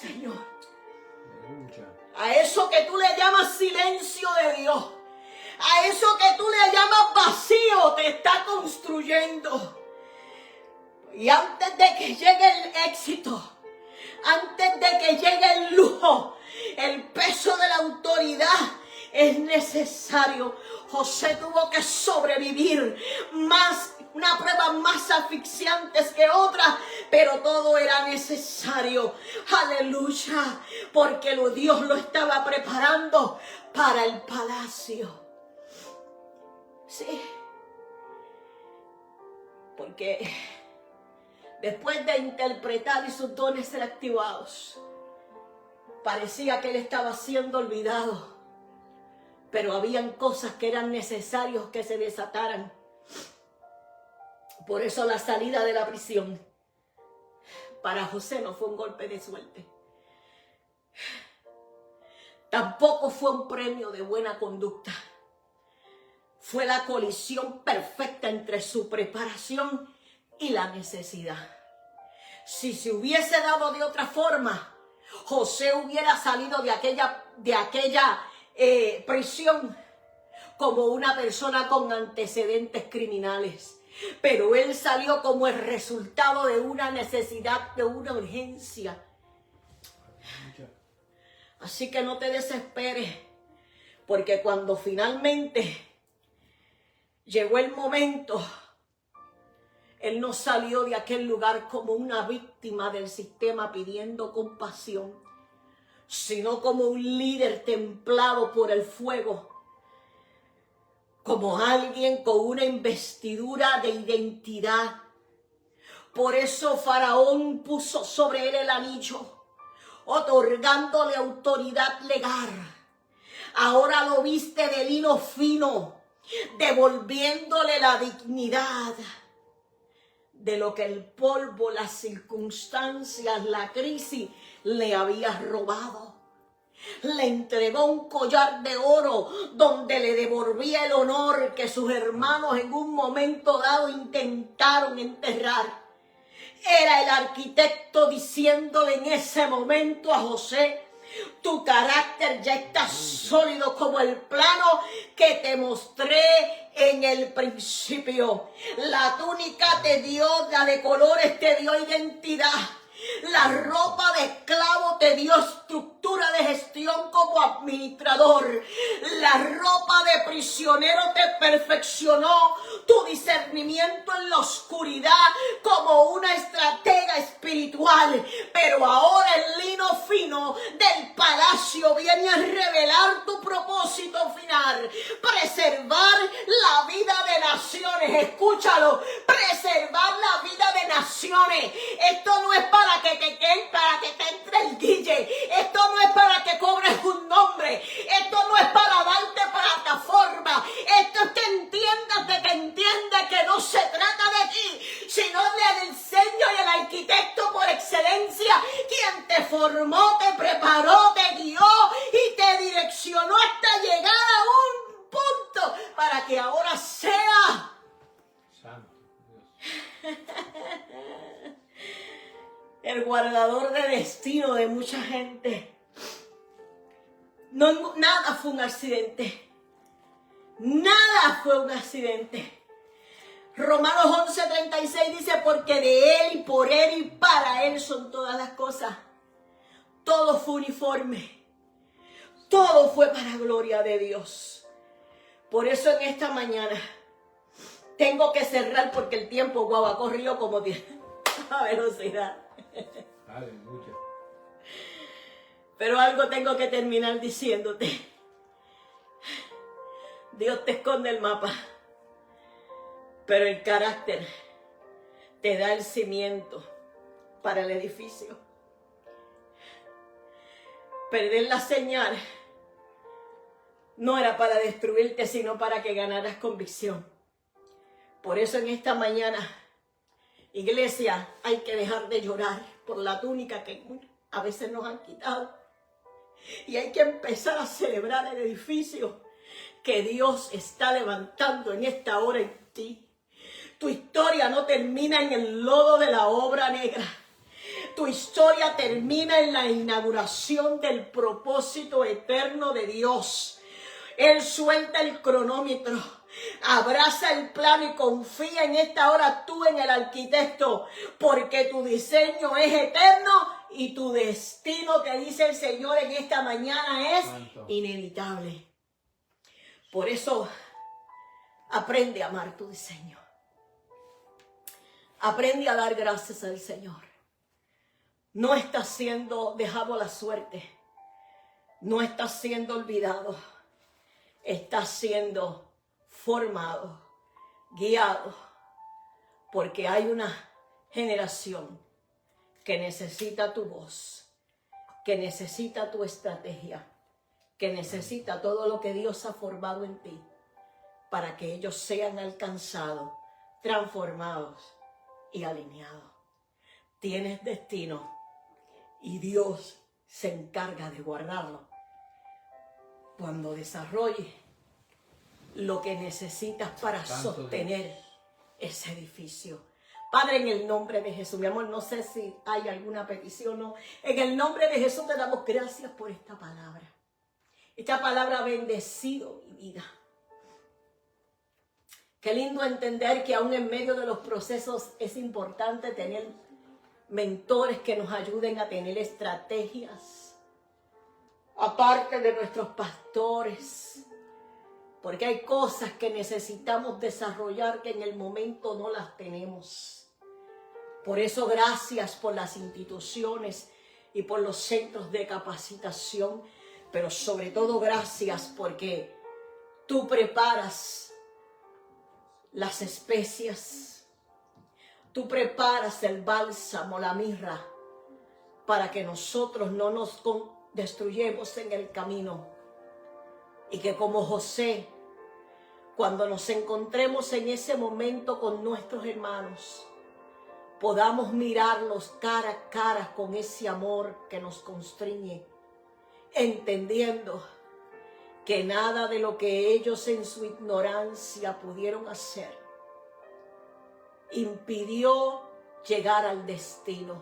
Señor. Aleluya. A eso que tú le llamas silencio de Dios, a eso que tú le llamas vacío, te está construyendo. Y antes de que llegue el éxito, antes de que llegue el lujo, el peso de la autoridad es necesario. José tuvo que sobrevivir una prueba más asfixiante que otra, pero todo era necesario. Aleluya, porque Dios lo estaba preparando para el palacio. Sí, porque después de interpretar y sus dones ser activados, parecía que él estaba siendo olvidado, pero habían cosas que eran necesarios que se desataran. Por eso la salida de la prisión para José no fue un golpe de suerte. Tampoco fue un premio de buena conducta. Fue la colisión perfecta entre su preparación y la necesidad. Si se hubiese dado de otra forma, José hubiera salido de aquella prisión como una persona con antecedentes criminales. Pero él salió como el resultado de una necesidad, de una urgencia. Así que no te desesperes, porque cuando finalmente llegó el momento, él no salió de aquel lugar como una víctima del sistema pidiendo compasión, sino como un líder templado por el fuego, como alguien con una investidura de identidad. Por eso Faraón puso sobre él el anillo, otorgándole autoridad legal. Ahora lo viste de lino fino, devolviéndole la dignidad de lo que el polvo, las circunstancias, la crisis le había robado. Le entregó un collar de oro donde le devolvía el honor que sus hermanos en un momento dado intentaron enterrar. Era el arquitecto diciéndole en ese momento a José: tu carácter ya está sólido como el plano que te mostré en el principio. La túnica te dio, la de colores te dio identidad. La ropa de esclavo te dio estructura de gestión como administrador. La ropa de prisionero te perfeccionó tu discernimiento en la oscuridad como una estratega espiritual. Pero ahora el lino fino del palacio viene a revelar tu propósito final: preservar la vida de naciones. Escúchalo, preservar la vida de naciones. Esto no es para que te entre el guille. Esto no es para que cobres un nombre. Esto no es para darte plataforma. Esto es que entiendas que no se trata de ti, sino del diseño y el arquitecto por excelencia, quien te formó, te preparó, te guió y te direccionó hasta llegar a un punto para que ahora sea Santo Dios. el guardador de destino de mucha gente. No, nada fue un accidente. Nada fue un accidente. Romanos 11:36 dice: porque de Él y por Él y para Él son todas las cosas. Todo fue uniforme. Todo fue para gloria de Dios. Por eso en esta mañana tengo que cerrar, porque el tiempo, guau, ha corrido como a velocidad. Aleluya. Pero algo tengo que terminar diciéndote. Dios te esconde el mapa, pero el carácter te da el cimiento para el edificio. Perder la señal no era para destruirte, sino para que ganaras convicción. Por eso en esta mañana, iglesia, hay que dejar de llorar por la túnica que a veces nos han quitado. Y hay que empezar a celebrar el edificio que Dios está levantando en esta hora en ti. Tu historia no termina en el lodo de la obra negra. Tu historia termina en la inauguración del propósito eterno de Dios. Él suelta el cronómetro, abraza el plano y confía en esta hora tú en el arquitecto, porque tu diseño es eterno y tu destino, que dice el Señor en esta mañana, es inevitable. Por eso, aprende a amar tu diseño. Aprende a dar gracias al Señor. No estás siendo dejado a la suerte. No estás siendo olvidado. Estás siendo formado, guiado, porque hay una generación que necesita tu voz, que necesita tu estrategia, que necesita todo lo que Dios ha formado en ti para que ellos sean alcanzados, transformados y alineados. Tienes destino y Dios se encarga de guardarlo cuando desarrolle lo que necesitas para sostener ese edificio. Padre, en el nombre de Jesús, mi amor, no sé si hay alguna petición o no. En el nombre de Jesús te damos gracias por esta palabra. Esta palabra ha bendecido mi vida. Qué lindo entender que aún en medio de los procesos es importante tener mentores que nos ayuden a tener estrategias. Aparte de nuestros pastores, porque hay cosas que necesitamos desarrollar que en el momento no las tenemos. Por eso gracias por las instituciones y por los centros de capacitación, pero sobre todo gracias porque tú preparas las especias, tú preparas el bálsamo, la mirra, para que nosotros no nos destruyemos en el camino. Y que como José, cuando nos encontremos en ese momento con nuestros hermanos, podamos mirarlos cara a cara con ese amor que nos constriñe, entendiendo que nada de lo que ellos en su ignorancia pudieron hacer impidió llegar al destino.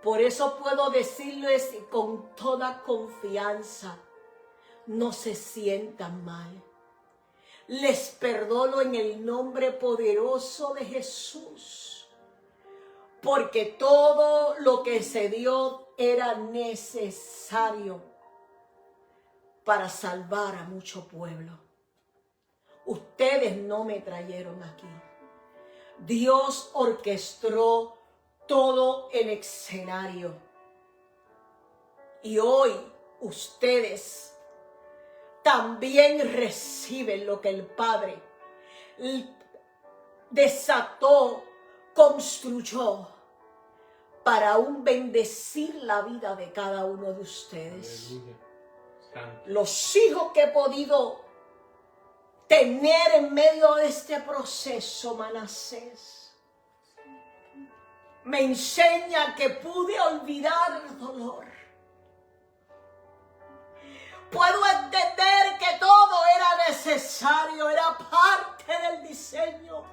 Por eso puedo decirles con toda confianza, no se sientan mal. Les perdono en el nombre poderoso de Jesús, porque todo lo que se dio era necesario para salvar a mucho pueblo. Ustedes no me trajeron aquí. Dios orquestó todo el escenario. Y hoy ustedes también reciben lo que el Padre desató, construyó para aún bendecir la vida de cada uno de ustedes. Los hijos que he podido tener en medio de este proceso, Manasés, me enseña que pude olvidar el dolor. Puedo entender que todo era necesario, era parte del diseño.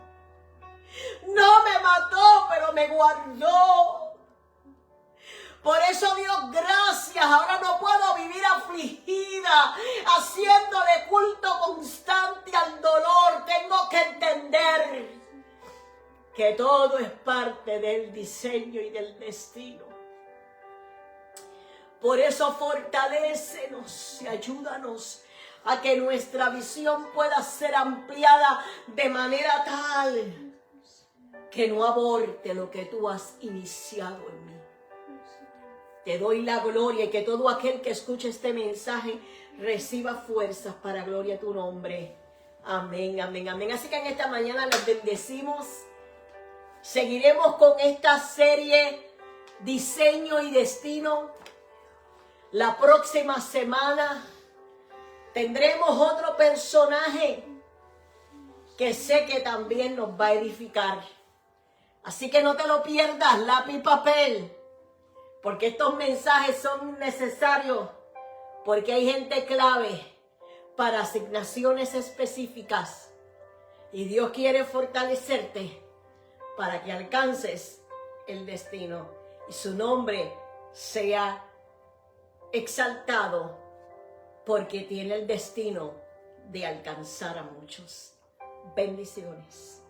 No me mató, pero me guardó. Por eso, Dios, gracias. Ahora no puedo vivir afligida, haciéndole culto constante al dolor. Tengo que entender que todo es parte del diseño y del destino. Por eso fortalécenos y ayúdanos a que nuestra visión pueda ser ampliada de manera tal que no aborte lo que tú has iniciado en mí. Te doy la gloria y que todo aquel que escuche este mensaje reciba fuerzas para gloria a tu nombre. Amén, amén, amén. Así que en esta mañana les bendecimos. Seguiremos con esta serie Diseño y Destino. La próxima semana tendremos otro personaje que sé que también nos va a edificar. Así que no te lo pierdas, lápiz y papel, porque estos mensajes son necesarios, porque hay gente clave para asignaciones específicas y Dios quiere fortalecerte para que alcances el destino. y su nombre sea exaltado, porque tiene el destino de alcanzar a muchos. Bendiciones.